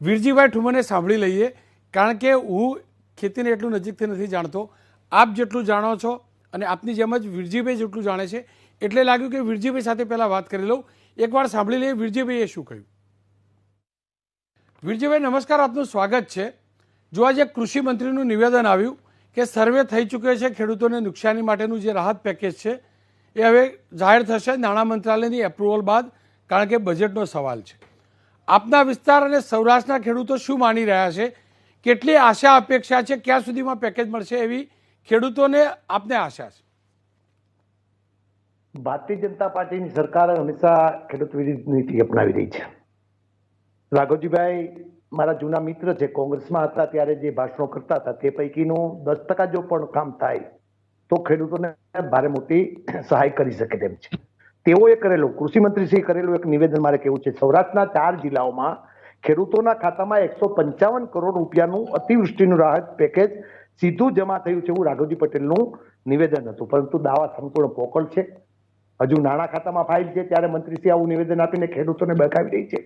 વીરજીભાઈ ઠુમરને સાંભળી લઈએ, કારણ કે હું ખેતીને એટલું નજીકથી નથી જાણતો. આપ જેટલું જાણો છો અને આપની જેમ જ વીરજીભાઈ જેટલું જાણે છે, એટલે લાગ્યું કે વીરજીભાઈ સાથે પહેલા વાત કરી લઉં. એકવાર સાંભળી લઈએ વીરજીભાઈએ શું કહ્યું. વીરજીભાઈ નમસ્કાર, આપનું સ્વાગત છે. જો આજે કૃષિ મંત્રીનું નિવેદન આવ્યું કે સર્વે થઈ ચૂક્યો છે, ખેડૂતોને નુકસાની માટેનું જે રાહત પેકેજ છે એ હવે જાહેર થશે નાણાં મંત્રાલયની એપ્રુવલ બાદ, કારણ કે બજેટનો સવાલ છે. આપના વિસ્તાર અને સૌરાષ્ટ્રના ખેડૂતો શું માની રહ્યા છે, કેટલી આશા અપેક્ષા છે, ક્યાં સુધીમાં પેકેજ મળશે એવી ખેડૂતોને આપને આશા છે? ભારતીય જનતા પાર્ટીની સરકાર હંમેશા ખેડૂત વિરોધી નીતિ અપનાવી રહી છે. રાઘવજીભાઈ મારા જૂના મિત્ર છે, કોંગ્રેસમાં હતા ત્યારે જે ભાષણો કરતા હતા તે પૈકીનું 10% જો પણ કામ થાય તો ખેડૂતોને ભારે મોટી સહાય કરી શકે તેમ છે. તેઓએ કરેલું, કૃષિ મંત્રીશ્રીએ કરેલું એક નિવેદન મારે કેવું છે. સૌરાષ્ટ્રના 4 જિલ્લાઓમાં ખેડૂતોના ખાતામાં 155 કરોડ રૂપિયાનું અતિવૃષ્ટિનું રાહત પેકેજ સીધું જમા થયું છે એવું રાઘવજી પટેલનું નિવેદન હતું. પરંતુ દાવા સંપૂર્ણ પોકળ છે. હજુ નાણાં ખાતામાં ફાઇલ છે ત્યારે મંત્રીશ્રી આવું નિવેદન આપીને ખેડૂતોને બહેકાવી રહી છે.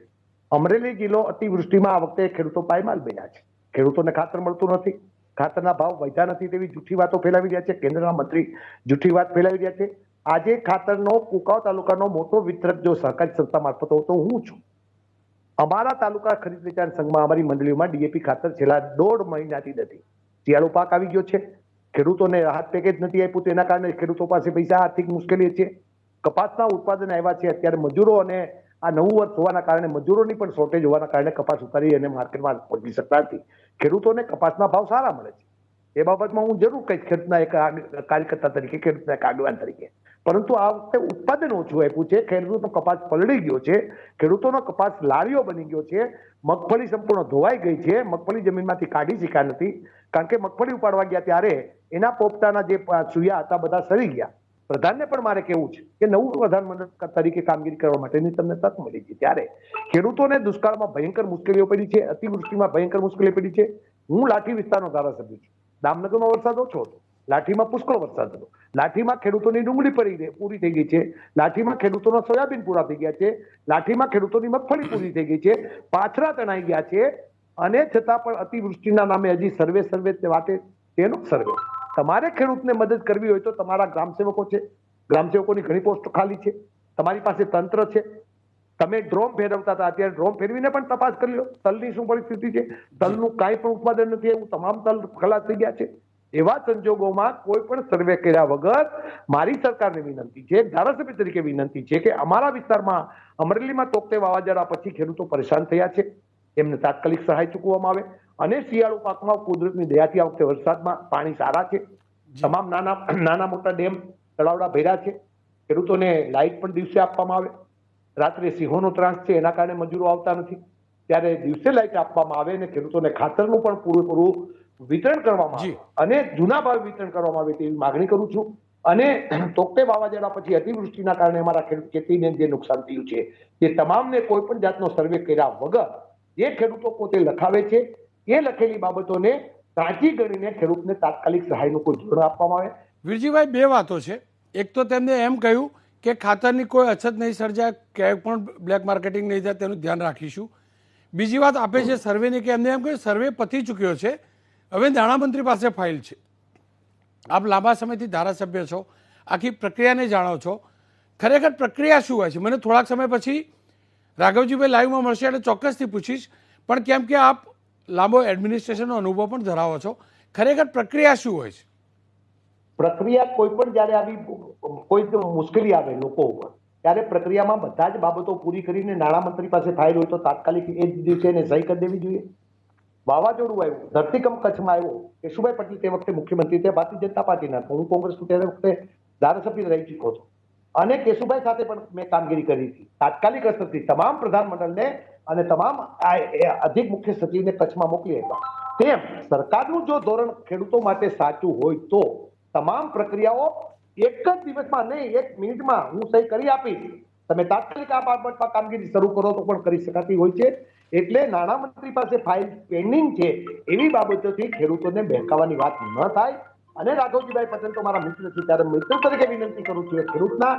અમરેલી જિલ્લો અતિવૃષ્ટિમાં આ વખતે ખેડૂતો પાયમાલ બન્યા છે. ખેડૂતોને ખાતર મળતું નથી, ખાતરના ભાવ વધ્યા નથી તેવી જૂઠી વાતો ફેલાવી રહ્યા છે. કેન્દ્રના મંત્રી જૂઠી વાત ફેલાવી રહ્યા છે. આજે ખાતરનો કુકાવ તાલુકાનો મોટો વિતરક જો સહકારી સંસ્થા મારફત તો હું છું. અમારા તાલુકા ખરીદ વેચાણ સંઘમાં અમારી મંડળીઓમાં ડીએપી ખાતર છેલ્લા 1.5 મહિનાથી નથી. શિયાળો પાક આવી ગયો છે, ખેડૂતોને રાહત પેકેજ નથી આપ્યું, તેના કારણે ખેડૂતો પાસે પૈસા આર્થિક મુશ્કેલી છે. કપાસના ઉત્પાદન આવ્યા છે, અત્યારે મજૂરો અને આ નવું વર્ષ હોવાના કારણે મજૂરોની પણ શોર્ટેજ હોવાના કારણે કપાસ ઉતારી અને માર્કેટમાં પહોંચી શકતા નથી. ખેડૂતોને કપાસના ભાવ સારા મળે છે. એ બાબતમાં હું જરૂર કહીશ ખેડૂતના એક કાર્યકર્તા તરીકે, ખેડૂતના એક આગેવાન તરીકે. પરંતુ આ વખતે ઉત્પાદન ઓછું આપ્યું છે. ખેડૂતોનો કપાસ પલળી ગયો છે, ખેડૂતોનો કપાસ લાળીઓ બની ગયો છે, મગફળી સંપૂર્ણ ધોવાઈ ગઈ છે, મગફળી જમીનમાંથી કાઢી શક્યા નથી, કારણ કે મગફળી ઉપાડવા ગયા ત્યારે એના પોપટાના જે સુયા હતા બધા સરી ગયા. પ્રધાનને પણ મારે કહેવું છે કે નવું પ્રધાનમંત્રી તરીકે કામગીરી કરવા માટેની તમને તક મળી છે, ત્યારે ખેડૂતોને દુષ્કાળમાં ભયંકર મુશ્કેલીઓ પડી છે, અતિવૃષ્ટિમાં ભયંકર મુશ્કેલીઓ પડી છે. હું લાઠી વિસ્તારનો ધારાસભ્ય છું. દામનગરમાં વરસાદ ઓછો હતો, લાઠીમાં પુષ્કળ વરસાદ હતો. લાઠીમાં ખેડૂતોની ડુંગળી પૂરી થઈ ગઈ છે, લાઠીમાં ખેડૂતોના સોયાબીન પૂરા થઈ ગયા છે, લાઠીમાં ખેડૂતોની મગફળી પૂરી થઈ ગઈ છે, પાથરા તણાઈ ગયા છે, અને છતાં પણ અતિવૃષ્ટિના નામે હજી સર્વે વાતે તેનો સર્વે. તમારે ખેડૂતને મદદ કરવી હોય તો તમારા ગ્રામસેવકો છે, ગ્રામસેવકોની ઘણી પોસ્ટ ખાલી છે, તમારી પાસે તંત્ર છે. તમે ડ્રોન ફેરવતા હતા, અત્યારે ડ્રોન ફેરવીને પણ તપાસ કરી લો તલની શું પરિસ્થિતિ છે. તલનું કાંઈ પણ ઉત્પાદન નથી, એવું તમામ તલ ખલાસ થઈ ગયા છે. એવા સંજોગોમાં કોઈ પણ સર્વે કર્યા વગર મારી સરકારને વિનંતી છે, ધારાસભ્ય તરીકે વિનંતી છે કે અમારા વિસ્તારમાં અમરેલીમાં તોકતે વાવાઝોડા પછી ખેડૂતો પરેશાન થયા છે, એમને તાત્કાલિક સહાય ચૂકવવામાં આવે. અને શિયાળુ પાકમાં કુદરતની દયાથી આ વખતે વરસાદમાં પાણી સારા છે, તમામ નાના મોટા ડેમ તળાવડા ભર્યા છે, ખેડૂતોને લાઇટ પણ દિવસે આપવામાં આવે. રાત્રે સિંહોનો ત્રાસ છે, એના કારણે મજૂરો આવતા નથી, ત્યારે દિવસે લાઇટ આપવામાં આવે અને ખેડૂતોને ખાતરનું પણ પૂરેપૂરું વિતરણ કરવામાં આવે અને જૂના ભાવ વિતરણ કરવામાં આવે તેવી માગણી કરું છું. અને તોકતે વાવાઝોડા પછી અતિવૃષ્ટિના કારણે અમારા ખેતીને જે નુકસાન થયું છે તે તમામને કોઈ પણ જાતનો સર્વે કર્યા વગર જે ખેડૂતો પોતે લખાવે છે એ લખેલી બાબતોને સાચી ગણીને ખેડૂતને તાત્કાલિક સહાયનું કોઈ ધોરણ આપવામાં આવે. વીરજીભાઈ, બે વાતો છે. એક તો તેમને એમ કહ્યું કે ખાતરની કોઈ અછત નહીં સર્જાય, ક્યાંય પણ બ્લેક માર્કેટિંગ નહીં થાય, તેનું ધ્યાન રાખીશું. બીજી વાત આપે છે સર્વેની, કે એમને એમ કહ્યું સર્વે પતી ચૂક્યો છે, હવે નાણામંત્રી પાસે ફાઇલ છે. આપ લાંબા સમયથી ધારાસભ્ય છો, આખી પ્રક્રિયાને જાણો છો. ખરેખર પ્રક્રિયા શું હોય છે? મને થોડાક સમય પછી રાઘવજીભાઈ લાઈવમાં મળશે એટલે ચોક્કસથી પૂછીશ, પણ કેમ કે આપ લાંબો એડમિનિસ્ટ્રેશનનો અનુભવ પણ ધરાવો છો, ખરેખર પ્રક્રિયા શું હોય છે? પ્રક્રિયા કોઈ પણ જયારે આવી કોઈ મુશ્કેલી આવે લોકો ઉપર, ત્યારે પ્રક્રિયામાં બધા જ બાબતો પૂરી કરીને નાણામંત્રી પાસે ફાઇલ હોય તો તાત્કાલિક એ જ દિવસે એને સહી કરી દેવી જોઈએ. વાવાઝોડું આવ્યું, ધરતીકંપ કચ્છમાં આવ્યો, કેશુભાઈ પટેલ તે વખતે મુખ્યમંત્રી, તે ભારતીય જનતા પાર્ટીના, હું કોંગ્રેસનું તે વખતે ધારાસભ્ય રહી ચૂક્યો હતો અને કેશુભાઈ સાથે પણ મેં કામગીરી કરી હતી. તાત્કાલિક અસરથી તમામ પ્રધાનમંડળને અને તમામ અધિક મુખ્ય સચિવને કચ્છમાં મોકલી આપ્યા. તેમ સરકારનું જો ધોરણ ખેડૂતો માટે સાચું હોય તો તમામ પ્રક્રિયાઓ એક જ દિવસમાં નહીં, 1 મિનિટમાં હું સહી કરી આપીશ, તમે તાત્કાલિક આ બાબતમાં કામગીરી શરૂ કરો તો પણ કરી શકાતી હોય છે. એટલે નાણામંત્રી પાસે ફાઇલ પેન્ડિંગ છે એવી બાબતોથી ખેડૂતોને બહેકાવાની વાત ન થાય. અને રાઘવજીભાઈ પટેલ તો મારા મિત્ર છે, ત્યારે મિત્ર તરીકે વિનંતી કરું છું, ખેડૂતના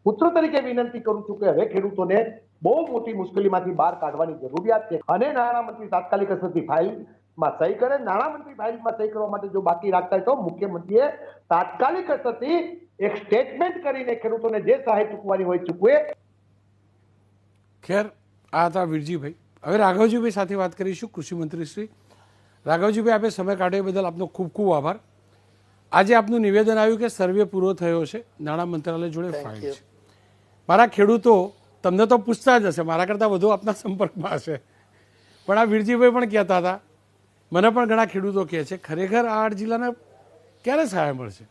પુત્ર તરીકે વિનંતી કરું છું કે હવે ખેડૂતોને બહુ મોટી મુશ્કેલીમાંથી બહાર કાઢવાની જરૂરિયાત છે અને નાણામંત્રી તાત્કાલિક અસરથી ફાઇલમાં સહી કરે. નાણામંત્રી ફાઇલમાં સહી કરવા માટે જો બાકી રાખતા હોય તો મુખ્યમંત્રીએ તાત્કાલિક અસરથી એક સ્ટેટમેન્ટ કરીને ખેડૂતોને જે સહાય ચૂકવવાની હોય ચૂકવે. ખેર, આ હતા વીરજીભાઈ. હવે રાઘવજીભાઈ સાથે વાત કરીશું, કૃષિ મંત્રી શ્રી રાઘવજીભાઈ. આપે સમય કાઢ્યા બદલ આપનો ખૂબ ખૂબ આભાર. આજે આપનું નિવેદન આવ્યું કે સર્વે પૂરો થયો છે, નાણાં મંત્રાલય જોડે ફાઇલ છે. મારા ખેડૂતો તમને તો પૂછતા જ હશે, મારા કરતાં વધુ આપના સંપર્કમાં હશે, પણ આ વીરજીભાઈ પણ કહેતા હતા, મને પણ ઘણા ખેડૂતો કહે છે, ખરેખર આ 8 જિલ્લાને ક્યારે સહાય મળશે?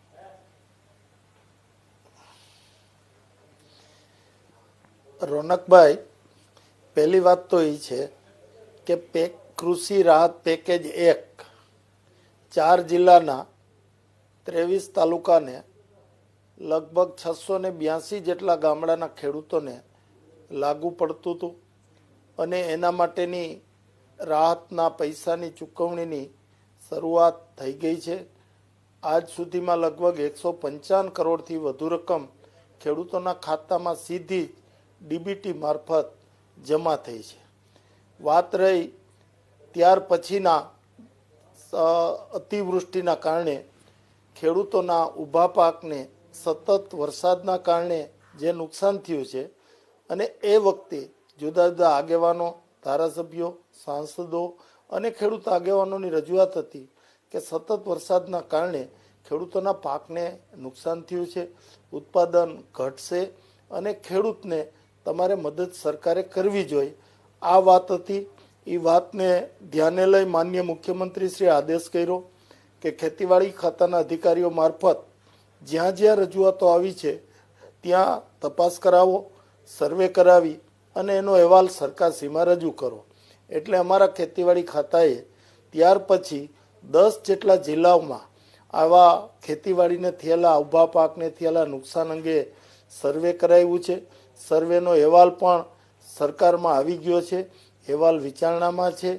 રોનકભાઈ, પહેલી વાત તો એ છે કે કૃષિ રાહત પેકેજ 1 4 જિલ્લાના 23 તાલુકાને લગભગ 682 જેટલા ગામડાના ખેડૂતોને લાગુ પડતું હતું અને એના માટેની રાહતના પૈસાની ચૂકવણીની શરૂઆત થઈ ગઈ છે. આજ સુધીમાં લગભગ 155 કરોડથી વધુ રકમ ખેડૂતોના ખાતામાં સીધી ડીબીટી મારફત જમા થઈ છે. વાત રહી ત્યાર પછીના અતિવૃષ્ટિના કારણે ખેડૂતોના ઊભા પાકને સતત વરસાદના કારણે જે નુકસાન થયું છે અને એ વખતે જુદા જુદા આગેવાનો, ધારાસભ્યો, સાંસદો અને ખેડૂત આગેવાનોની રજૂઆત હતી કે સતત વરસાદના કારણે ખેડૂતોના પાકને નુકસાન થયું છે, ઉત્પાદન ઘટશે અને ખેડૂતને તમારે મદદ સરકારે કરવી જોઈએ. આ વાત હતી. એ વાતને ધ્યાને લઈ માનનીય મુખ્યમંત્રી શ્રી આદેશ કર્યો કે ખેતીવાડી ખાતાના અધિકારીઓ મારફત જ્યાં જ્યાં રજૂઆતો આવી છે ત્યાં તપાસ કરાવો, સર્વે કરાવી અને એનો અહેવાલ સરકારશ્રીમાં રજૂ કરો. એટલે અમારા ખેતીવાડી ખાતાએ ત્યાર પછી 10 જેટલા જિલ્લાઓમાં આવા ખેતીવાડીને થયેલા, ઊભા પાકને થયેલા નુકસાન અંગે સર્વે કરાવ્યું છે. સર્વેનો અહેવાલ પણ સરકારમાં આવી ગયો છે, અહેવાલ વિચારણામાં છે.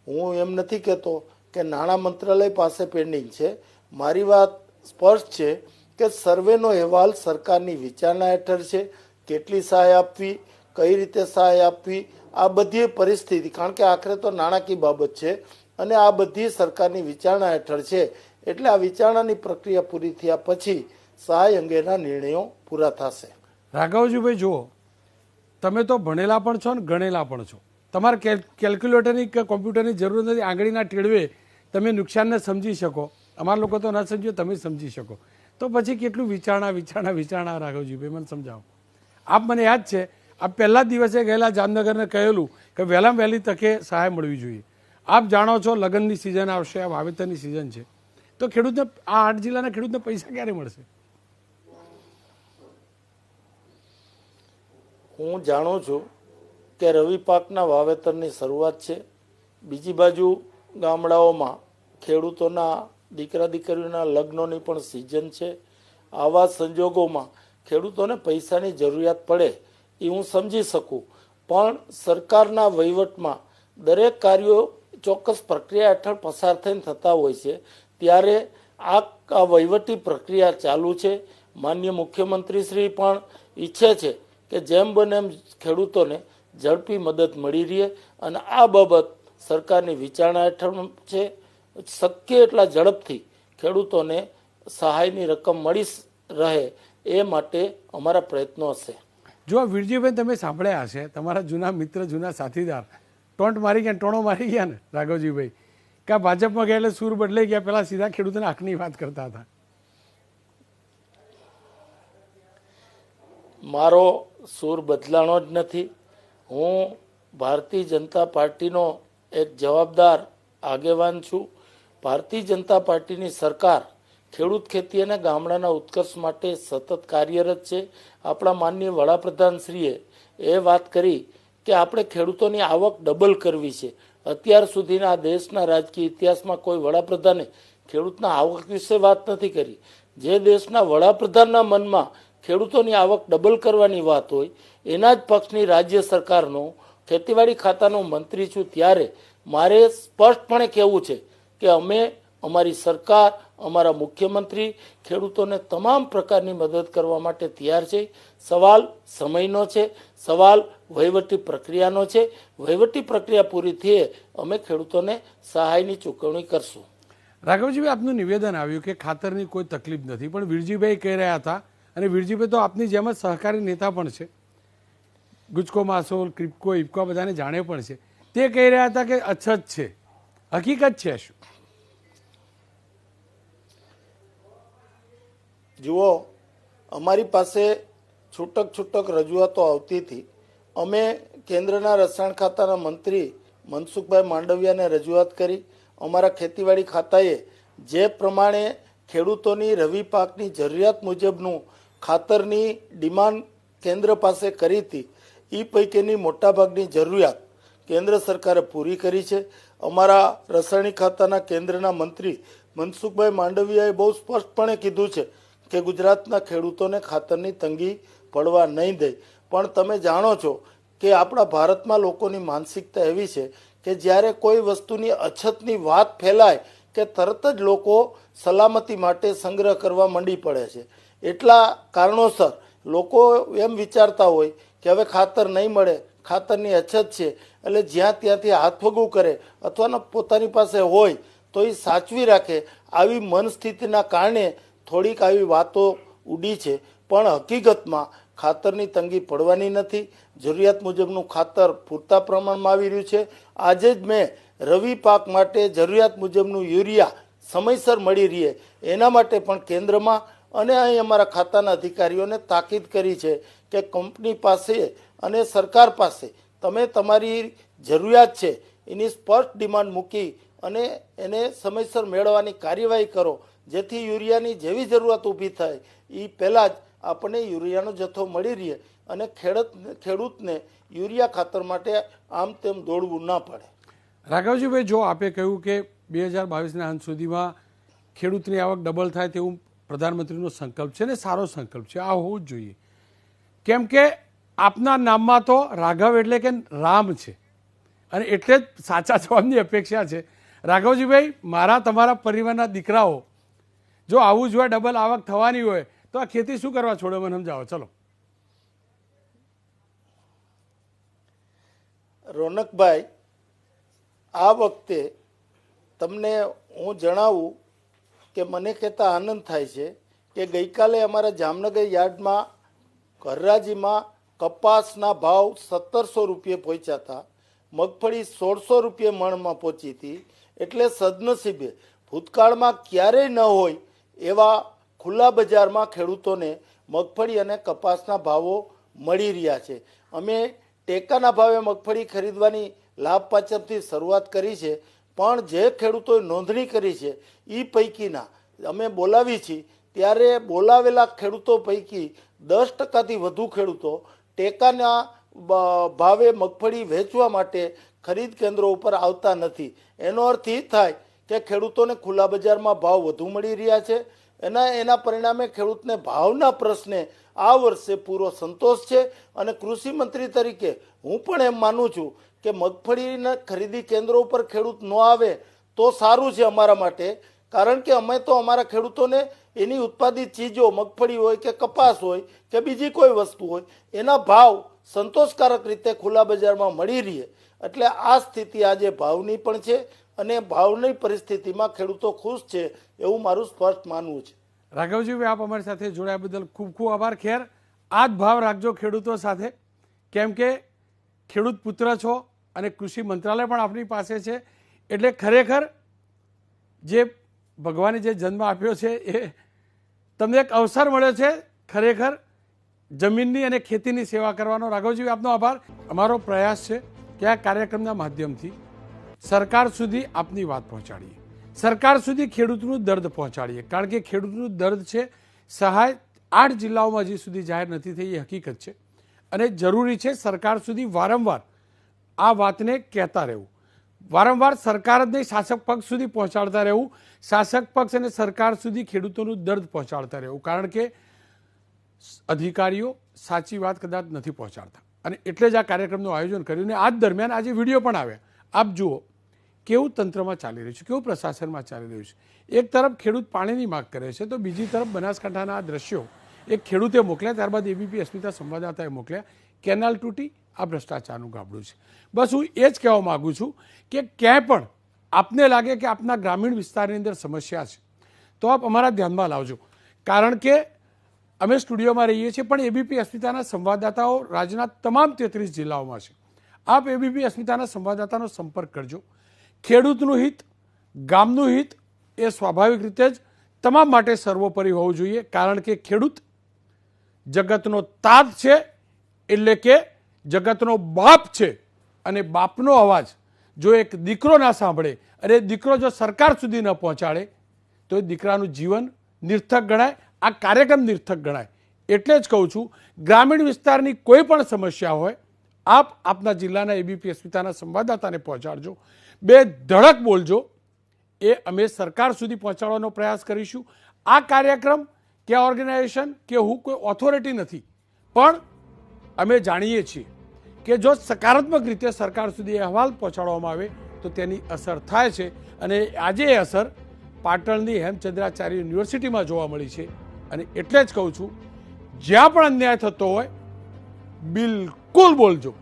હું એમ નથી કહેતો કે નાણાં મંત્રાલય પાસે પેન્ડિંગ છે. મારી વાત સ્પષ્ટ છે કે સર્વેનો અહેવાલ સરકારની વિચારણા હેઠળ છે. કેટલી સહાય આપવી, કઈ રીતે સહાય આપવી, આ બધી પરિસ્થિતિ, કારણ કે આખરે તો નાણાકીય બાબત છે અને આ બધી સરકારની વિચારણા હેઠળ છે. એટલે આ વિચારણાની પ્રક્રિયા પૂરી થયા પછી સહાય અંગેના નિર્ણયો પૂરા થશે. રાઘવજીભાઈ, જુઓ, તમે તો ભણેલા પણ છો ને ગણેલા પણ છો. તમારે કેલ્ક્યુલેટરની કે કોમ્પ્યુટરની જરૂર નથી. આંગળીના ટેડવે તમે નુકસાનને સમજી શકો. અમારા લોકો તો ન સમજ્યો, તમે સમજી શકો. તો પછી કેટલું વિચારણા રાઘવજીભાઈ, મને સમજાવો. આપ મને યાદ છે, આપ પહેલા દિવસે ગયેલા જામનગરને કહેલું કે વહેલામાં વહેલી તકે સહાય મળવી જોઈએ. આપ જાણો છો લગ્નની સિઝન આવશે, આ વાવેતરની સિઝન છે, તો ખેડૂતને, આ 8 જિલ્લાના ખેડૂતને પૈસા ક્યારે મળશે? હું જાણું છું કે રવિ પાકના વાવેતરની શરૂઆત છે. બીજી બાજુ ગામડાઓમાં ખેડૂતોના દીકરા દીકરીઓના લગ્નોની પણ સિઝન છે. આવા સંજોગોમાં ખેડૂતોને પૈસાની જરૂરિયાત પડે એ હું સમજી શકું, પણ સરકારના વહીવટમાં દરેક કાર્યો ચોક્કસ પ્રક્રિયા હેઠળ પસાર થઈને થતા હોય છે. ત્યારે આ વહીવટી પ્રક્રિયા ચાલુ છે. માનનીય મુખ્યમંત્રી શ્રી પણ ઈચ્છે છે કે જેમ બને એમ ખેડૂતોને ઝડપી મદદ મળી રહે અને આ બાબત સરકારની વિચારણા હેઠળ છે. શક્ય એટલા ઝડપથી ખેડૂતોને સહાયની રકમ મળી રહે એ માટે અમારા પ્રયત્નો હશે. જો વીરજીભાઈ, તમે સાંભળ્યા હશે, તમારા જૂના મિત્ર, જૂના સાથીદાર ટોંટ મારી ગયા, ટોણો મારી ગયા ને રાઘવજીભાઈ, કે ભાજપમાં ગયા એટલે સૂર બદલાઈ ગયા. પેલા સીધા ખેડૂતોને હકની વાત કરતા હતા. મારો સૂર બદલાણો જ નથી. હું ભારતીય જનતા પાર્ટીનો એક જવાબદાર આગેવાન છું. ભારતીય જનતા પાર્ટીની સરકાર ખેડૂત ખેતી અને ગામડાના ઉત્કર્ષ માટે સતત કાર્યરત છે. આપણા માનનીય વડાપ્રધાનશ્રીએ એ વાત કરી કે આપણે ખેડૂતોની આવક ડબલ કરવી છે. અત્યાર સુધીના દેશના રાજકીય ઇતિહાસમાં કોઈ વડાપ્રધાને ખેડૂતના આવક વિશે વાત નથી કરી. જે દેશના વડાપ્રધાનના મનમાં ખેડૂતોની આવક ડબલ કરવાની વાત હોય, એના જ પક્ષની રાજ્ય સરકારનો ખેતીવાડી ખાતાનો મંત્રી છું, ત્યારે મારે સ્પષ્ટપણે કહેવું છે કે અમે, અમારી સરકાર, અમારા મુખ્યમંત્રી ખેડૂતોને તમામ પ્રકારની મદદ કરવા માટે તૈયાર છે. સવાલ સમયનો છે, સવાલ વહીવટી પ્રક્રિયાનો છે. વહીવટી પ્રક્રિયા પૂરી થયે અમે ખેડૂતોને સહાયની ચૂકવણી કરશું. રાઘવજીભાઈ, આપનું નિવેદન આવ્યું કે ખાતરની કોઈ તકલીફ નથી, પણ વીરજીભાઈ કહી રહ્યા હતા, અને વીરજીભાઈ તો આપની જેમ જ સહકારી નેતા પણ છે, ગુજકો માસોલ, ક્રિપકો, ઇફકો બધાને જાણે પણ છે. તે કહી રહ્યા હતા કે અછત છે. હકીકત છે શું? જુઓ, અમારી પાસે છૂટક રજૂઆતો આવતી હતી. અમે કેન્દ્રના રસાયણ ખાતાના મંત્રી મનસુખભાઈ માંડવિયાને રજૂઆત કરી. અમારા ખેતીવાડી ખાતાએ જે પ્રમાણે ખેડૂતોની રવિ પાકની જરૂરિયાત મુજબનું ખાતરની ડિમાન્ડ કેન્દ્ર પાસે કરી હતી, એ પૈકીની મોટાભાગની જરૂરિયાત કેન્દ્ર સરકારે પૂરી કરી છે. અમારા રસાયણિક ખાતાના કેન્દ્રના મંત્રી મનસુખભાઈ માંડવિયાએ બહુ સ્પષ્ટપણે કીધું છે કે ગુજરાતના ખેડૂતોને ખાતરની તંગી પડવા નહીં દે. પણ તમે જાણો છો કે આપણા ભારતમાં લોકોની માનસિકતા એવી છે કે જ્યારે કોઈ વસ્તુની અછતની વાત ફેલાય કે તરત જ લોકો સલામતી માટે સંગ્રહ કરવા માંડી પડે છે. એટલા કારણોસર લોકો એમ વિચારતા હોય કે હવે ખાતર નહીં મળે, ખાતરની અછત છે, એટલે જ્યાં ત્યાંથી હાથવગું કરે અથવા પોતાની પાસે હોય તો એ સાચવી રાખે. આવી મનસ્થિતિના કારણે થોડીક આવી વાતો ઉડી છે, પણ હકીકતમાં ખાતરની તંગી પડવાની નથી. જરૂરિયાત મુજબનું ખાતર પૂરતા પ્રમાણમાં આવી રહ્યું છે. આજે જ મેં રવિ પાક માટે જરૂરિયાત મુજબનું યુરિયા સમયસર મળી રહે એના માટે પણ કેન્દ્રમાં અને અહીં અમારા ખાતાના અધિકારીઓને તાકીદ કરી છે કે કંપની પાસે અને સરકાર પાસે તમે તમારી જરૂરિયાત છે એની સ્પષ્ટ ડિમાન્ડ મૂકી અને એને સમયસર મેળવવાની કાર્યવાહી કરો, જેથી યુરિયાની જેવી જરૂરિયાત ઊભી થાય એ પહેલાં જ આપણને યુરિયાનો જથ્થો મળી રહે અને ખેડૂતને યુરિયા ખાતર માટે આમ તેમ દોડવું ના પડે. રાઘવજીભાઈ, જો આપે કહ્યું કે 2022ના અંત સુધીમાં ખેડૂતની આવક ડબલ થાય તેવું પ્રધાનમંત્રીનો સંકલ્પ છે ને સારો સંકલ્પ છે, આ હોવું જ જોઈએ. કેમ કે આપના નામમાં તો રાઘવ એટલે કે રામ છે અને એટલે જ સાચા જવાબની અપેક્ષા છે. રાઘવજીભાઈ, મારા તમારા પરિવારના દીકરાઓ જો આવું જ હોય, ડબલ આવક થવાની હોય તો આ ખેતી શું કરવા છોડો, મને સમજાવો. ચલો રોનકભાઈ, આ વખતે તમને હું જણાવું કે મને કહેતા આનંદ થાય છે કે ગઈકાલે અમારા જામનગર યાર્ડમાં હરાજીમાં કપાસના ભાવ 1700 રૂપિયે પહોંચ્યા હતા, મગફળી 1600 રૂપિયે મણમાં પહોંચી હતી. એટલે સદનસીબે ભૂતકાળમાં ક્યારેય ન હોય એવા ખુલ્લા બજારમાં ખેડૂતોને મગફળી અને કપાસના ભાવો મળી રહ્યા છે. અમે ટેકાના ભાવે મગફળી ખરીદવાની લાભ પાચમથી શરૂઆત કરી છે, પણ જે ખેડૂતોએ નોંધણી કરી છે એ પૈકીના અમે બોલાવી છીએ, ત્યારે બોલાવેલા ખેડૂતો પૈકી 10%થી વધુ ખેડૂતો ટેકાના ભાવે મગફળી વેચવા માટે ખરીદ કેન્દ્રો ઉપર આવતા નથી. એનો અર્થ એ થાય કે ખેડૂતોને ખુલ્લા બજારમાં ભાવ વધુ મળી રહ્યા છે. એના પરિણામે ખેડૂતને ભાવના પ્રશ્ને આ વર્ષે પૂરો સંતોષ છે. અને કૃષિ મંત્રી તરીકે હું પણ એમ માનું છું કે મગફળીના ખરીદી કેન્દ્રો ઉપર ખેડૂત ન આવે તો સારું છે અમારા માટે, કારણ કે અમે તો અમારા ખેડૂતોને એની ઉત્પાદિત ચીજો મગફળી હોય કે કપાસ હોય કે બીજી કોઈ વસ્તુ હોય એના ભાવ સંતોષકારક રીતે ખુલ્લા બજારમાં મળી રહે. એટલે આ સ્થિતિ આજે ભાવની પણ છે અને ભાવની પરિસ્થિતિમાં ખેડૂતો ખુશ છે એવું મારું સ્પષ્ટ માનવું છે. રાઘવજીભાઈ, આપ અમારી સાથે જોડાયા બદલ ખૂબ ખૂબ આભાર. ખેર, આ જ ભાવ રાખજો ખેડૂતો સાથે, કેમ કે ખેડૂત પુત્ર છો અને કૃષિ મંત્રાલય પણ આપણી પાસે છે. એટલે ખરેખર જે ભગવાને જે જન્મ આપ્યો છે એ તમને એક અવસર મળ્યો છે ખરેખર જમીનની અને ખેતીની સેવા કરવાનો. રાઘવજી, આપનો આભાર. અમારો પ્રયાસ છે કે આ કાર્યક્રમના માધ્યમથી સરકાર સુધી આપની વાત પહોંચાડીએ, સરકાર સુધી ખેડૂતનું દર્દ પહોંચાડીએ, કારણ કે ખેડૂતનું દર્દ છે. સહાય 8 જિલ્લાઓમાં હજી સુધી જાહેર નથી થઈ, એ હકીકત છે અને જરૂરી છે સરકાર સુધી વારંવાર આ વાતને કહેતા રહેવું, વારંવાર સરકાર જ નહીં શાસક પક્ષ સુધી પહોંચાડતા રહેવું, શાસક પક્ષ અને સરકાર સુધી ખેડૂતોનું દર્દ પહોંચાડતા રહેવું, કારણ કે અધિકારીઓ સાચી વાત કદાચ નથી પહોંચાડતા. અને એટલે જ આ કાર્યક્રમનું આયોજન કર્યું. અને આ જ દરમિયાન આજે વિડીયો પણ આવ્યા. આપ જુઓ કેવું તંત્રમાં ચાલી રહ્યું છે, કેવું પ્રશાસનમાં ચાલી રહ્યું છે. એક તરફ ખેડૂત પાણીની માગ કરે છે તો બીજી તરફ બનાસકાંઠાના આ દ્રશ્યો એક ખેડૂતે મોકલ્યા, ત્યારબાદ એબીપી અસ્મિતા સંવાદદાતાએ મોકલ્યા. કેનાલ તૂટી, આ ભ્રષ્ટાચારનું ગાબડું છે. બસ હું એ જ કહેવા માગું છું કે ક્યાંય પણ આપને લાગે કે આપના ગ્રામીણ વિસ્તારની અંદર સમસ્યા છે તો આપ અમારા ધ્યાનમાં લાવજો, કારણ કે અમે સ્ટુડિયોમાં રહીએ છીએ પણ એબીપી અસ્મિતાના સંવાદદાતાઓ રાજ્યના તમામ 33 જિલ્લાઓમાં છે. આપ એબીપી અસ્મિતાના સંવાદદાતાનો સંપર્ક કરજો. ખેડૂતનું હિત, ગામનું હિત એ સ્વાભાવિક રીતે જ તમામ માટે સર્વોપરી હોવું જોઈએ, કારણ કે ખેડૂત જગતનો તાત છે, એટલે કે જગતનો બાપ છે. અને બાપનો અવાજ જો એક દીકરો ના સાંભળે અને દીકરો જો સરકાર સુધી ન પહોંચાડે તો એ દીકરાનું જીવન નિર્થક ગણાય, આ કાર્યક્રમ નિર્થક ગણાય. એટલે જ કહું છું, ગ્રામીણ વિસ્તારની કોઈ પણ સમસ્યા હોય આપ આપના જિલ્લાના એબીપી અસ્મિતાના સંવાદદાતાને પહોંચાડજો, બે ધડક બોલજો. એ અમે સરકાર સુધી પહોંચાડવાનો પ્રયાસ કરીશું. આ કાર્યક્રમ કે ઓર્ગેનાઇઝેશન કે હું કોઈ ઓથોરિટી નથી, પણ અમે જાણીએ છીએ કે જો સકારાત્મક રીતે સરકાર સુધી અહેવાલ પહોંચાડવામાં આવે તો તેની અસર થાય છે. અને આજે એ અસર પાટણની હેમચંદ્રાચાર્ય યુનિવર્સિટીમાં જોવા મળી છે. અને એટલે જ કહું છું, જ્યાં પણ અન્યાય થતો હોય બિલકુલ બોલજો.